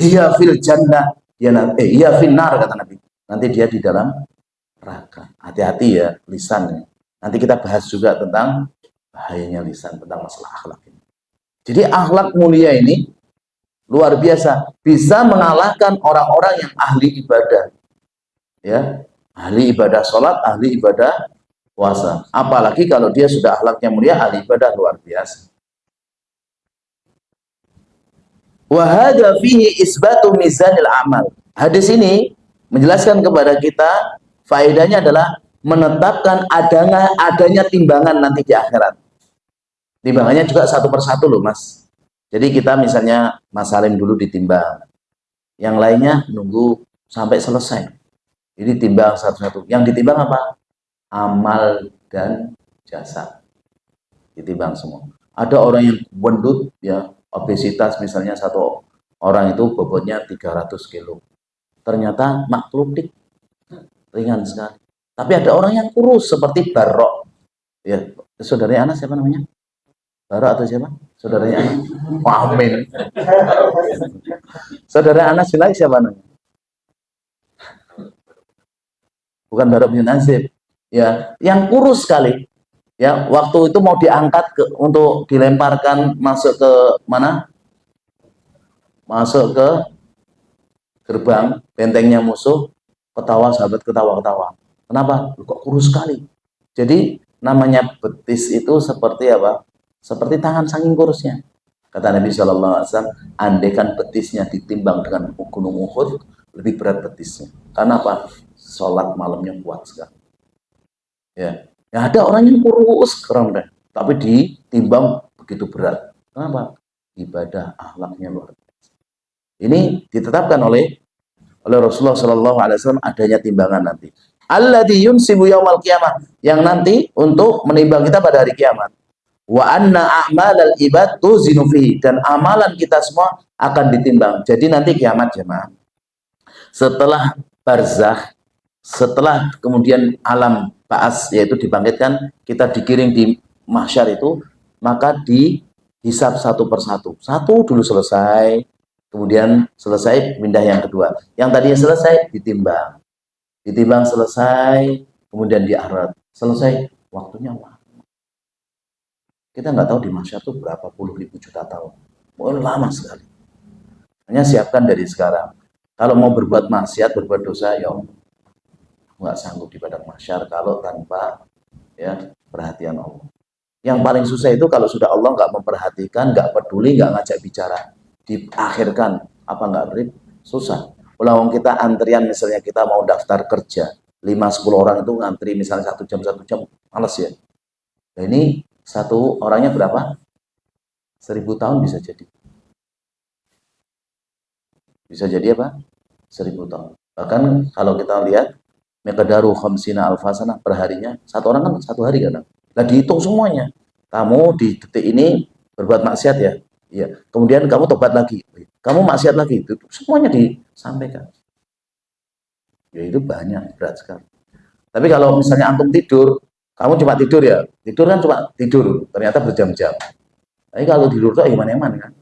Hiya fil jannah, hiya fil nar, kata Nabi. Nanti dia di dalam neraka. Hati-hati ya lisannya. Nanti kita bahas juga tentang bahayanya lisan, tentang masalah akhlak ini. Jadi akhlak mulia ini luar biasa, bisa mengalahkan orang-orang yang ahli ibadah, ya, ahli ibadah sholat, ahli ibadah puasa. Apalagi kalau dia sudah akhlaknya mulia, ahli ibadah luar biasa. Wahada fihi isbatu mizanil amal. Hadis ini menjelaskan kepada kita, faedahnya adalah menetapkan adanya timbangan nanti di akhirat. Timbangannya juga satu persatu loh mas. Jadi kita misalnya Mas Salim dulu ditimbang, yang lainnya nunggu sampai selesai. Ini timbang satu-satu. Yang ditimbang apa? Amal dan jasa. Ditimbang semua. Ada orang yang gendut, ya, obesitas misalnya, satu orang itu bobotnya 300 kilo. Ternyata makludik, ringan sekali. Tapi ada orang yang kurus seperti Barok. Ya, saudaranya Anas siapa namanya? Barok atau siapa? Saudaranya Anas? Amin. Saudara Anas bin Malik siapa namanya? Bukan Barok bin Azib. Ya, yang kurus sekali. Ya, waktu itu mau diangkat untuk dilemparkan masuk ke mana? Masuk ke gerbang bentengnya musuh, ketawa sahabat, ketawa-ketawa. Kenapa? Kok kurus sekali. Jadi namanya betis itu seperti apa? Seperti tangan saking kurusnya. Kata Nabi SAW, andaikan betisnya ditimbang dengan gunung Uhud, lebih berat betisnya. Karena apa? Sholat malamnya kuat sekali. Ya, ada orang yang kurus keren deh, tapi ditimbang begitu berat. Kenapa? Ibadah akhlaknya luar biasa. Ini ditetapkan oleh Rasulullah SAW adanya timbangan nanti. Alladzi yunsibu yaumal qiyamah, yang nanti untuk menimbang kita pada hari kiamat. Wa anna a'malal ibad tuzinu fihi, dan amalan kita semua akan ditimbang. Jadi nanti kiamat jemaah, setelah barzakh, setelah kemudian alam ba'ats yaitu dibangkitkan, kita dikirim di mahsyar itu, maka dihisab satu persatu. Satu dulu selesai, kemudian selesai pindah yang kedua. Yang tadinya selesai ditimbang. Ditimbang selesai, kemudian diarat. Selesai, waktunya lama. Kita nggak tahu di mahsyar itu berapa puluh ribu juta tahun. Lama sekali. Hanya siapkan dari sekarang. Kalau mau berbuat maksiat, berbuat dosa, ya nggak sanggup di padang mahsyar kalau tanpa ya perhatian Allah. Yang paling susah itu kalau sudah Allah nggak memperhatikan, nggak peduli, nggak ngajak bicara, diakhirkan, apa nggak rib? Susah. Ulang kita antrian, misalnya kita mau daftar kerja, 5-10 orang itu ngantri misalnya 1 jam, males ya. Nah, ini satu orangnya berapa? 1000 tahun bisa jadi. Bisa jadi apa? 1000 tahun. Bahkan kalau kita lihat miqdaru khamsina alfasana perharinya, satu orang kan satu hari kan. Nah, dihitung semuanya. Kamu di detik ini berbuat maksiat ya. Iya. Kemudian kamu tobat lagi. Kamu maksiat lagi. Itu semuanya disampaikan. Ya itu banyak, berat sekali. Tapi kalau misalnya antum tidur, kamu cuma tidur ya. Tidur kan cuma tidur, ternyata berjam-jam. Tapi kalau tidur tuh iman-iman kan.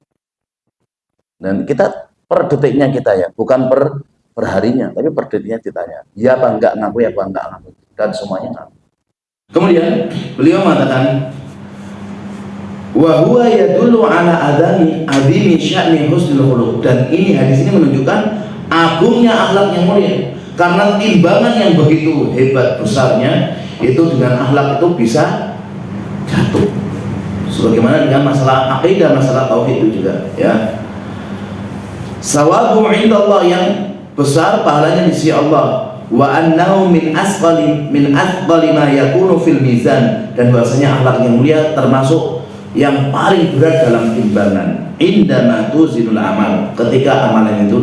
Dan kita per detiknya kita ya, bukan per harinya, tapi per detiknya ditanya. Ya apa enggak ngaku, ya apa enggak ngaku. Dan semuanya ngaku. Kemudian beliau mengatakan, wa huwa yadullu ala azimi sya'ni husnul khuluq, dan ini hadis ini menunjukkan agungnya akhlak yang mulia, karena timbangan yang begitu hebat besarnya itu dengan akhlak itu bisa jatuh, sebagaimana dengan masalah akidah, masalah tauhid itu juga ya. Sawabu indallah, yang besar pahalanya di sisi Allah, wa annahu min asqali ma yakunu fil mizan, dan bahwasanya akhlak yang mulia termasuk yang paling berat dalam timbangan, indama tuzinul amal, ketika amalan itu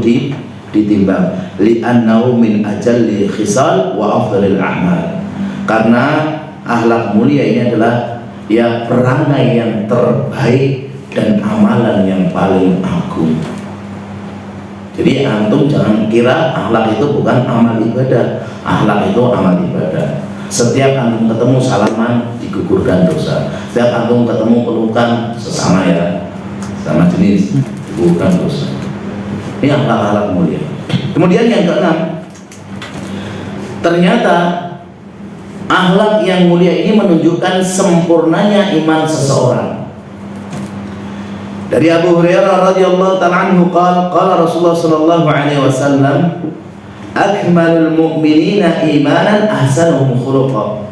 ditimbang, li annahu min ajalli khisal wa afdhalil a'mal, karena akhlak mulia ini adalah ya perangai yang terbaik dan amalan yang paling agung. Jadi antum jangan kira akhlak itu bukan amal ibadah. Akhlak itu amal ibadah. Setiap antum ketemu salaman digugurkan dosa. Setiap antum ketemu pelukan sesama ya, sama jenis, digugurkan dosa. Ini akhlak-akhlak mulia. Kemudian yang keenam, ternyata akhlak yang mulia ini menunjukkan sempurnanya iman seseorang. Dari Abu Hurairah radhiyallahu ta'ala anhu qala Rasulullah sallallahu alaihi wasallam, akmalul mu'minina imanan ahsanuhum khuluqa.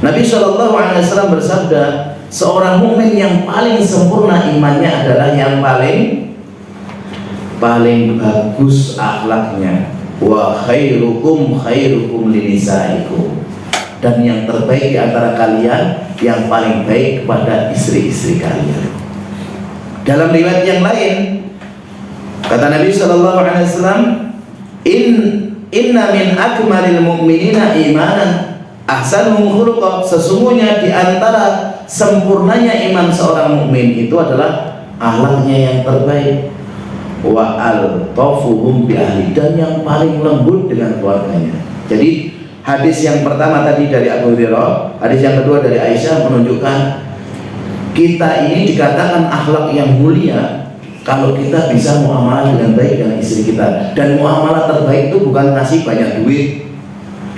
Nabi sallallahu alaihi wasallam bersabda, seorang mukmin yang paling sempurna imannya adalah yang paling bagus akhlaknya. Wa khairukum linisaikum, dan yang terbaik di antara kalian yang paling baik kepada istri-istri kalian. Dalam riwayat yang lain kata Nabi sallallahu alaihi wasallam, inna min akmalil mu'minina imanan ahsanuhum khuluqa, sesungguhnya di antara sempurnanya iman seorang mukmin itu adalah akhlaknya yang terbaik, wa al-tafuhum bi ahli, dan yang paling lembut dengan keluarganya. Jadi hadis yang pertama tadi dari Abu Hurairah, hadis yang kedua dari Aisyah menunjukkan kita ini dikatakan akhlak yang mulia kalau kita bisa muamalah dengan baik dengan istri kita. Dan muamalah terbaik itu bukan ngasih banyak duit,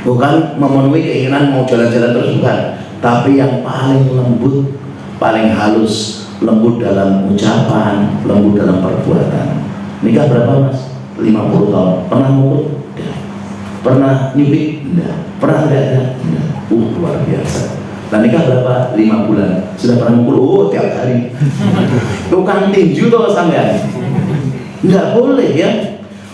bukan memenuhi keinginan mau jalan-jalan terus, bukan, tapi yang paling lembut, paling halus, lembut dalam ucapan, lembut dalam perbuatan. Nikah berapa mas? 50 tahun. Pernah mukul? Tidak. Pernah nyubit? Tidak. Pernah teriak? Tidak. Luar biasa. Nah, nikah berapa? 5 bulan. Sudah pernah mukul? Oh, tiap hari. Tukang tinju tuh sampean. Enggak boleh ya.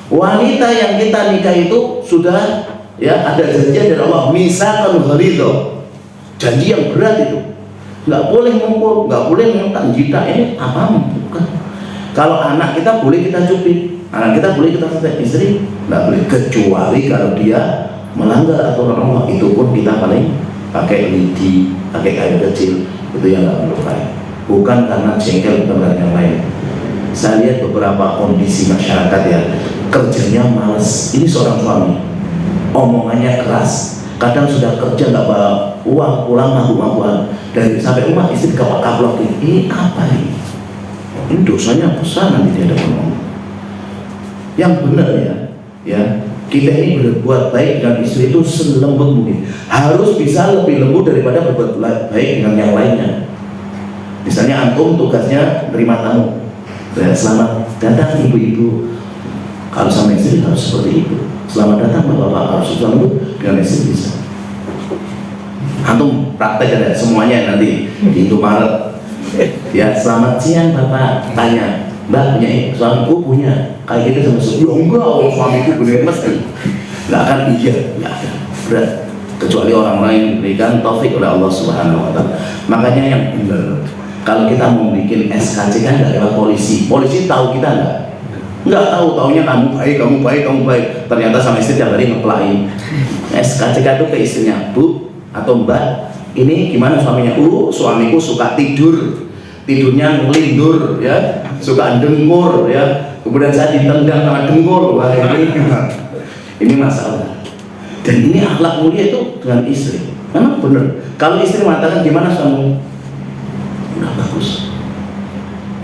Wanita yang kita nikah itu sudah ya ada janji dari Allah, misaqan ghalidha. Janji yang berat itu. Enggak boleh mukul, enggak boleh ngentang jita, ini apa? Bukan. Kalau anak kita boleh kita cubit, anak kita boleh kita sampai, istri enggak boleh, kecuali kalau dia melanggar aturan Allah, itu pun kita paling pakai lidi, pakai kayu kecil, itu yang nggak melukai. Bukan karena jengkel, bukan karena yang lain. Saya lihat beberapa kondisi masyarakat ya, kerjanya males. Ini seorang suami, omongannya keras, kadang sudah kerja nggak bawa uang, pulang mabuk-mabukan, dari sampai rumah istri kaplok. Ini apa ini? Ini dosanya besar nanti dia ada ngomong. Yang benar ya, kita ini berbuat baik dengan istri itu selembut mungkin. Harus bisa lebih lembut daripada berbuat baik dengan yang lainnya. Misalnya antum tugasnya terima tamu, ya, selamat datang ibu-ibu. Kalau sama istri harus seperti itu. Selamat datang bapak-bapak, harus lembut dengan istri bisa. Antum praktek ada semuanya nanti di Indomaret. Ya, selamat siang bapak, tanya, mbak punya suamiku punya kayak gitu sama suami. Enggak, suamiku punya mesti. Nggak akan iya, nggak ada. Berat. Kecuali orang lain diberikan taufik oleh Allah Subhanahu Wa Taala. Makanya yang benar. Kalau kita mau bikin SKC kan nggak lewat polisi. Polisi tahu kita nggak tahu, taunya kamu baik. Ternyata sama istri tiap hari ngepelain. SKC itu ke istrinya, bu atau mbak, ini gimana suaminya? Suamiku suka tidurnya ngelindur ya, suka dengur ya. Kemudian saya ditendang sama dengur. Wah ini masalah. Dan ini akhlak mulia itu dengan istri. Memang benar. Kalau istri mengatakan gimana suamimu? Udah bagus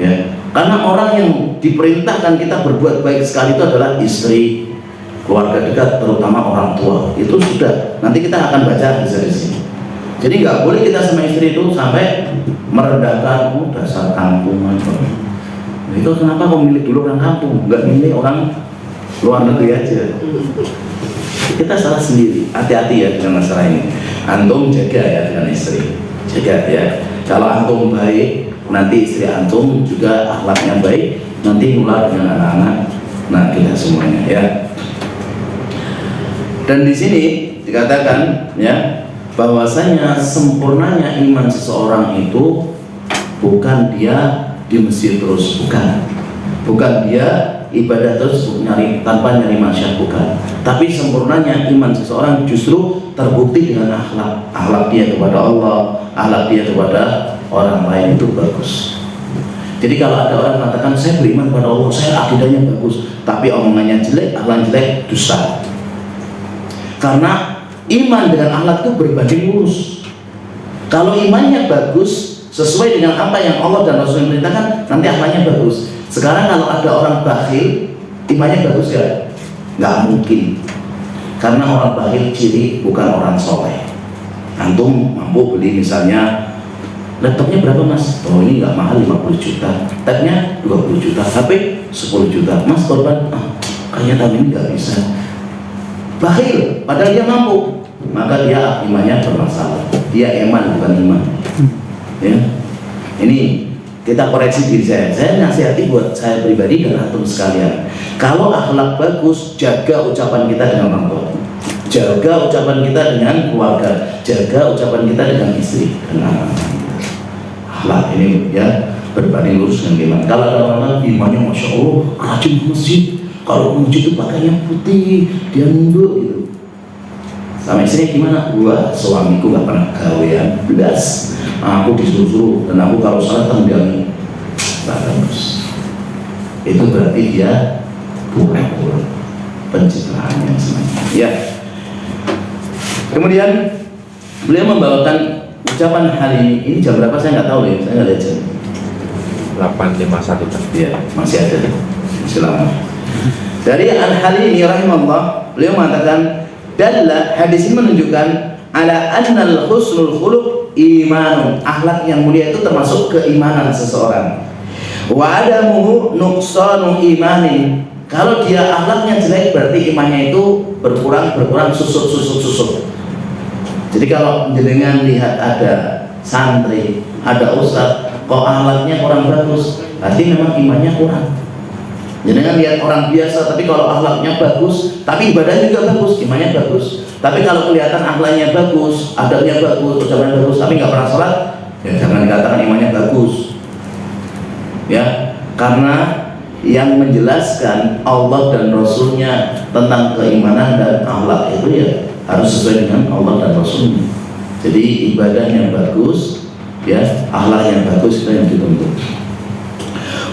ya, karena orang yang diperintahkan kita berbuat baik sekali itu adalah istri, keluarga dekat, terutama orang tua. Itu sudah nanti kita akan baca di sini. Jadi nggak boleh kita sama istri itu sampai merendahkan, dasar kampungan. Itu kenapa kau milih dulu orang kampung, nggak milih orang luar negeri aja? Kita salah sendiri. Hati-hati ya dengan masalah ini. Antum jaga ya dengan istri, jaga ya. Kalau antum baik, nanti istri antum juga akhlaknya baik, nanti nular dengan anak-anak, nah kita semuanya ya. Dan di sini dikatakan ya, bahwasanya sempurnanya iman seseorang itu bukan dia di masjid terus, bukan dia ibadah terus nyari tanpa nyari masyarakat, bukan. Tapi sempurnanya iman seseorang justru terbukti dengan akhlak dia kepada Allah, akhlak dia kepada orang lain itu bagus. Jadi kalau ada orang mengatakan saya beriman kepada Allah, saya akidahnya bagus, tapi omongannya jelek, akhlak jelek, dosa. Karena iman dengan akhlak itu berbanding lurus. Kalau imannya bagus sesuai dengan apa yang Allah dan Rasul perintahkan, nanti akhlaknya bagus. Sekarang kalau ada orang bakhil, imannya bagus ya? Nggak mungkin. Karena orang bakhil ciri bukan orang soleh. Antum mampu beli misalnya laptopnya berapa mas? Oh ini nggak mahal, 50 juta. Tabnya 20 juta, HP 10 juta. Mas korban, kayaknya tahun ini nggak bisa. Bakhil, padahal dia mampu, maka dia imannya bermasalah. Dia eman bukan iman. Ya, ini kita koreksi diri saya. Saya nasihati buat saya pribadi dan antum sekalian. Kalau akhlak bagus, jaga ucapan kita dengan orang tua, jaga ucapan kita dengan keluarga, jaga ucapan kita dengan istri dan anak-anak. Akhlak ini ya berbanding lurus dengan iman. Kalau ada orang imannya masya Allah rajin ke masjid, kalau ke masjid itu pakainya putih, dia nunduk gitu. Sama istrinya gimana? Gua suamiku gak pernah gawean belas. Aku disuruh-suruh dan aku kalau salah tendang. Bagus. Itu berarti dia bukan pencitraannya semuanya. Ya. Kemudian beliau membawakan ucapan hari ini. Ini jam berapa saya nggak tahu ya. Saya nggak lihat jam. 8.51. Ya, masih ada. Masih lama. Dari Al-Halimi rahimahullah, beliau mengatakan, dalla hadis ini menunjukkan ala annal husnul khuluq imanun. Akhlak yang mulia itu termasuk keimanan seseorang. Wa adamuhu nuqsanu imanin. Kalau dia akhlaknya jelek berarti imannya itu berkurang susut. Jadi kalau jenengan lihat ada santri, ada ustaz kok akhlaknya kurang bagus, berarti memang imannya kurang. Jenengan lihat orang biasa tapi kalau akhlaknya bagus, tapi ibadahnya juga bagus, imannya bagus. Tapi kalau kelihatan akhlaknya bagus, adabnya bagus, ucapannya bagus, tapi nggak pernah sholat, ya jangan dikatakan imannya bagus. Ya, karena yang menjelaskan Allah dan Rasulnya tentang keimanan dan akhlak itu ya harus sesuai dengan Allah dan Rasulnya. Jadi ibadah yang bagus, ya, akhlak yang bagus itu yang dituntut.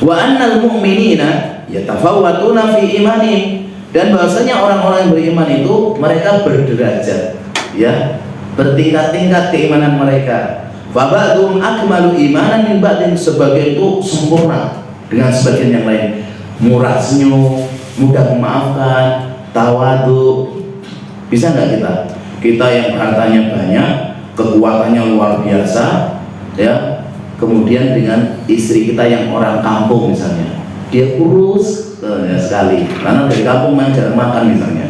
Wa annal mu'minina yatafawwatuna fi imanihim, dan bahwasanya orang-orang yang beriman itu mereka berderajat, ya, bertingkat-tingkat keimanan mereka. Fa ba'dhum akmalu imanan min ba'din, sebagian itu sempurna dengan sebagian yang lain. Murah senyum, mudah memaafkan, tawadu. Bisa nggak kita yang hartanya banyak, kekuatannya luar biasa, ya, kemudian dengan istri kita yang orang kampung misalnya, dia kurus sekali karena dari kampung jarang makan misalnya,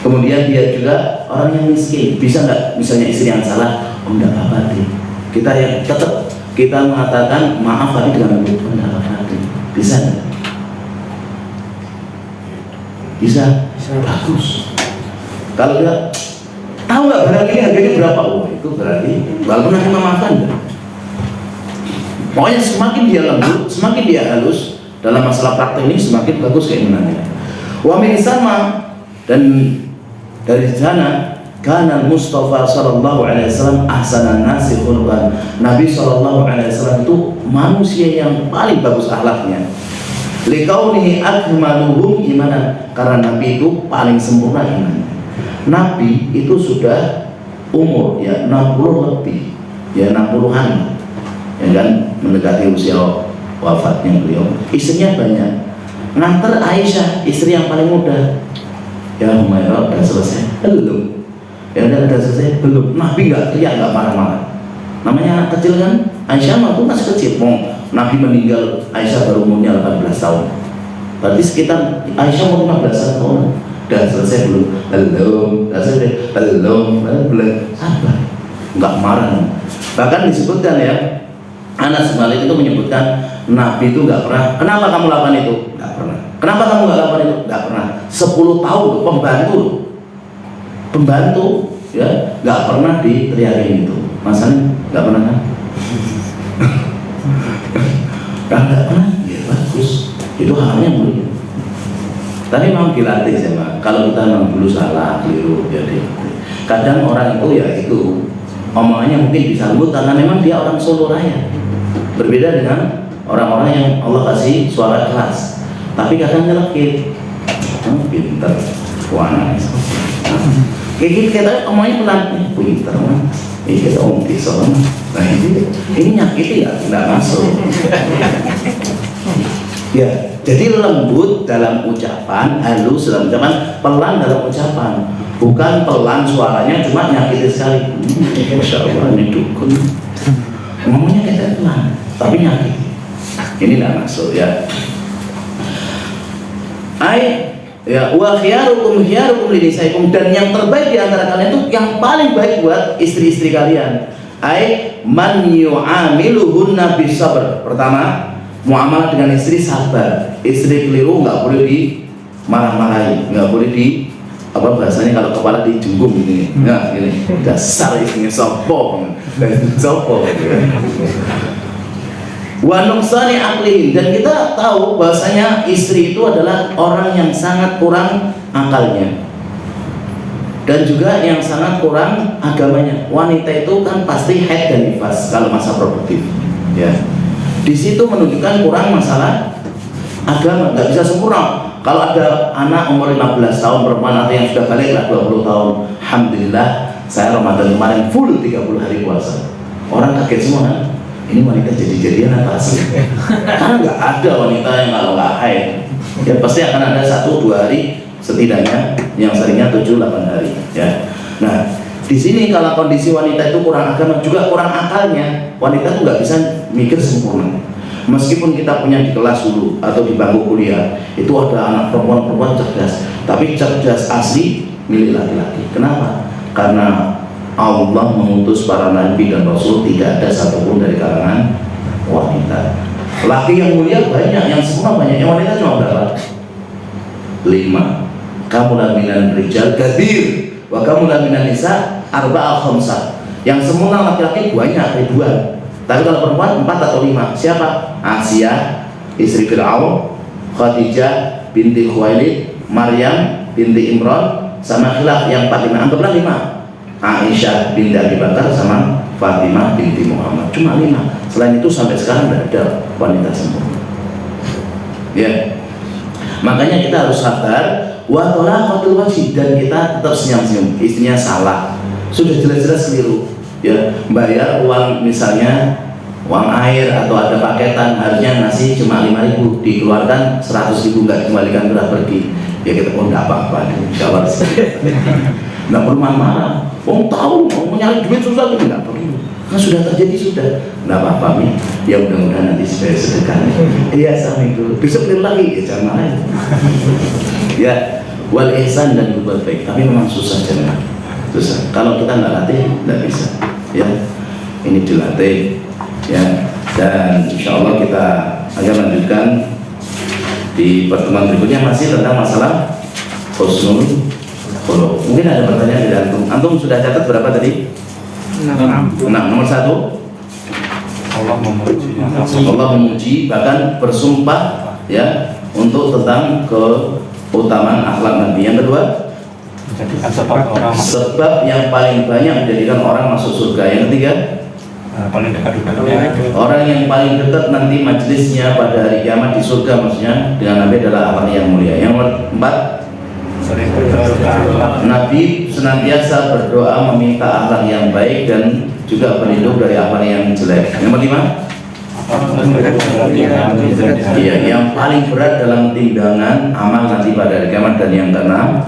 kemudian dia juga orang yang miskin, bisa nggak misalnya istri yang salah, enggak apa-apa deh, kita yang tetap kita mengatakan maaf tapi dengan lembut, enggak apa-apa deh, bisa nggak? Bisa. Bagus. Kalau dia tahu nggak barang ini harganya berapa, oh itu berarti walaupun nanti memaafkan. Pokoknya semakin dia lembut, semakin dia halus dalam masalah praktek ini, semakin bagus keimanannya. Wa min sama, dan dari sana kana Mustafa sallallahu alaihi wasallam ahsanan nasi khuluqan. Nabi sallallahu alaihi wasallam itu manusia yang paling bagus akhlaknya. Likaunihi akmaluhum imanan, karena Nabi itu paling sempurna imannya. Nabi itu sudah umur ya 60 lebih, ya 60-an, ya kan, mendekati usia wafatnya beliau. Istrinya banyak, nganter Aisyah, istri yang paling muda. Ya Humairah, udah selesai? Belum. Ya udah selesai? Belum. Nabi nggak teriak, nggak marah-marah. Namanya anak kecil kan, Aisyah waktu masih kecil. Nabi meninggal, Aisyah baru umurnya 18 tahun. Berarti sekitar Aisyah umur 15 tahun. Udah selesai belum? Belum. Udah selesai? Belum. Sabar. Nggak marah. Bahkan disebutkan ya, Anas Malik itu menyebutkan Nabi itu nggak pernah. Kenapa kamu lakukan itu? Nggak pernah. Kenapa kamu nggak lakukan itu? Nggak pernah. 10 tahun pembantu, ya, nggak pernah diteriakin itu. Masalahnya nggak pernah kan? Nggak pernah. Ya bagus. Itu halnya mulia. Tapi memang dilatih sama. Kalau kita memang dulu salah, keliru, jadi kadang orang itu ya itu omongannya mungkin bisa lembut karena memang dia orang Solo Raya. Berbeda dengan orang-orang yang Allah kasih suara keras, tapi kadang nyelekit. Pinter, warna. Kayak gitu kita omongnya pelan, pinter man. Ini kita om pisau. Nah ini nyakiti ya, nggak masuk. Ya, jadi lembut dalam ucapan, halus dalam ucapan, pelan dalam ucapan. Bukan pelan suaranya cuma nyakiti sekali. Masya Allah ini dukun. Ngomongnya kita pelan, tapi nyakiti. Ini tidak masuk ya. Ya, wa khiyarukum linisaikum, dan yang terbaik di antara kalian itu yang paling baik buat istri-istri kalian. Man yu'amiluhunna bisabr. Pertama, muamalah dengan istri sabar. Istri keliru nggak boleh dimarah-marahi, nggak boleh di bahasanya kalau kepala dijunggung gini, nggak gini. Dasar istrinya sopo. Wa nuqsani aqlihim, dan kita tahu bahasanya istri itu adalah orang yang sangat kurang akalnya dan juga yang sangat kurang agamanya. Wanita itu kan pasti haid dan nifas kalau masa produktif, ya. Di situ menunjukkan kurang masalah agama, nggak bisa sempurna. Kalau ada anak umur 15 tahun perempuan atau yang sudah balik lah 20 tahun, alhamdulillah saya Ramadan kemarin full 30 hari puasa. Orang kaget semua kan, ini wanita jadi-jadian apa sih? Karena nggak ada wanita yang kalau nggak haid, ya pasti akan ada 1-2 hari setidaknya, yang seringnya 7-8 hari, ya. Nah, di sini kalau kondisi wanita itu kurang agama juga kurang akalnya, wanita itu nggak bisa mikir sempurna. Meskipun kita punya di kelas dulu atau di bangku kuliah, itu ada anak perempuan cerdas, tapi cerdas asli milik laki-laki. Kenapa? Karena Allah mengutus para nabi dan rasul, tidak ada satupun dari kalangan wanita. Laki yang mulia banyak, yang sempurna banyak, yang wanita cuma berapa? 5. Kamu laminan rijal kathir, wa kamu laminan nisa arba'a khamsah. Yang sempurna laki-laki banyak, ribuan. Tapi kalau perempuan 4 atau 5. Siapa? Asia, istri Fir'aun, Khadijah binti Khuwailid, Maryam binti Imran, sama Khilaf yang 4-5. Anggaplah 5. Aisyah binti Abi Bakar sama Fatimah binti Muhammad. Cuma 5. Selain itu sampai sekarang tidak ada wanita sempurna. Ya, makanya kita harus sabar. Wa talaqatul wajhi, dan kita tetap senyum-senyum. Istrinya salah, sudah jelas-jelas keliru. Ya, bayar uang misalnya uang air atau ada paketan harusnya ngasih cuma 5.000, dikeluarkan 100.000, nggak dikembalikan, sudah pergi. Ya kita pun nggak apa-apa, jawab nggak perlu marah-marah. Tahu mau nyari duit susah itu nggak perlu. Kan sudah terjadi sudah, nggak apa-apa nih. Ya mudah-mudahan nanti supaya sedekah. Iya sama itu. Besok beli lagi, ya jangan marah. Ya, wal ihsan dan berbuat baik. Tapi memang susah jangan. Susah. Kalau kita nggak latih, nggak bisa. Ya, ini dilatih. Ya, dan insya Allah kita akan lanjutkan di pertemuan berikutnya masih tentang masalah husnul khuluq. Mungkin ada pertanyaan dari antum. Antum sudah catat berapa tadi? 6. Nomor 1 Allah memuji, bahkan bersumpah ya untuk tentang keutamaan akhlak Nabi. Yang kedua, sebab yang paling banyak menjadikan orang masuk surga. Yang ketiga, orang yang paling dekat nanti majelisnya pada hari kiamat di surga, maksudnya dengan Nabi adalah akhlak yang mulia. Yang keempat, Nabi senantiasa berdoa meminta akhlak yang baik dan juga berlindung dari akhlak yang jelek. Yang kelima, ya, yang paling berat dalam timbangan amal nanti pada hari kiamat. Dan yang keenam,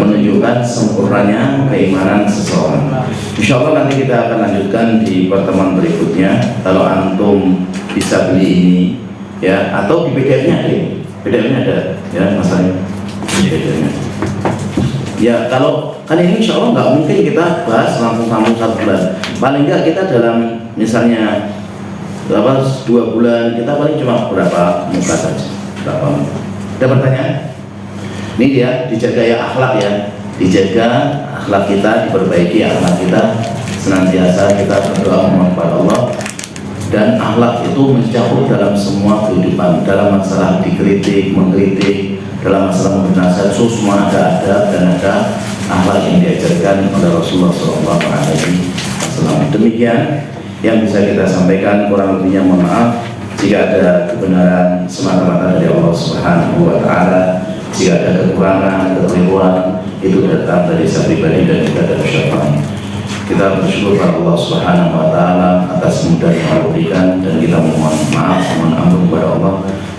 menunjukkan sempurnanya keimanan seseorang. Insya Allah nanti kita akan lanjutkan di pertemuan berikutnya. Kalau antum bisa beli ini ya, atau di PDF-nya ada, PDF-nya ada ya masalahnya. Ya, kalau kan ini insya Allah nggak mungkin kita bahas langsung 1 bulan. Paling nggak kita dalam misalnya 2 bulan, kita paling cuma berapa muka saja. Ada pertanyaan? Ini dia, dijaga ya akhlak ya, dijaga akhlak kita, diperbaiki akhlak kita, senantiasa kita berdoa memohon kepada Allah. Dan akhlak itu mencakup dalam semua kehidupan, dalam masalah dikritik, mengkritik, dalam masalah memberi semua ada adab dan ada akhlak yang diajarkan oleh Rasulullah SAW. Demikian yang bisa kita sampaikan, kurang lebihnya mohon maaf. Jika ada kebenaran semata-mata dari Allah Subhanahu wa Ta'ala, jika ada kekurangan, kekeliruan, itu datang dari saya pribadi dan juga dari syaitan. Kita bersyukur kepada Allah Subhanahu wa Ta'ala atas kemudahan yang Allah berikan, dan kita mohon maaf, mohon ampun kepada Allah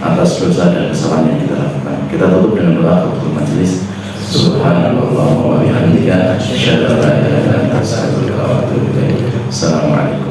atas dosa dan kesalahan yang kita lakukan. Kita tutup dengan doa kepada majelis. Subhanallah wa bihamdika, asyhadu an la ilaha illa anta, astaghfiruka wa atubu ilaik. Assalamualaikum.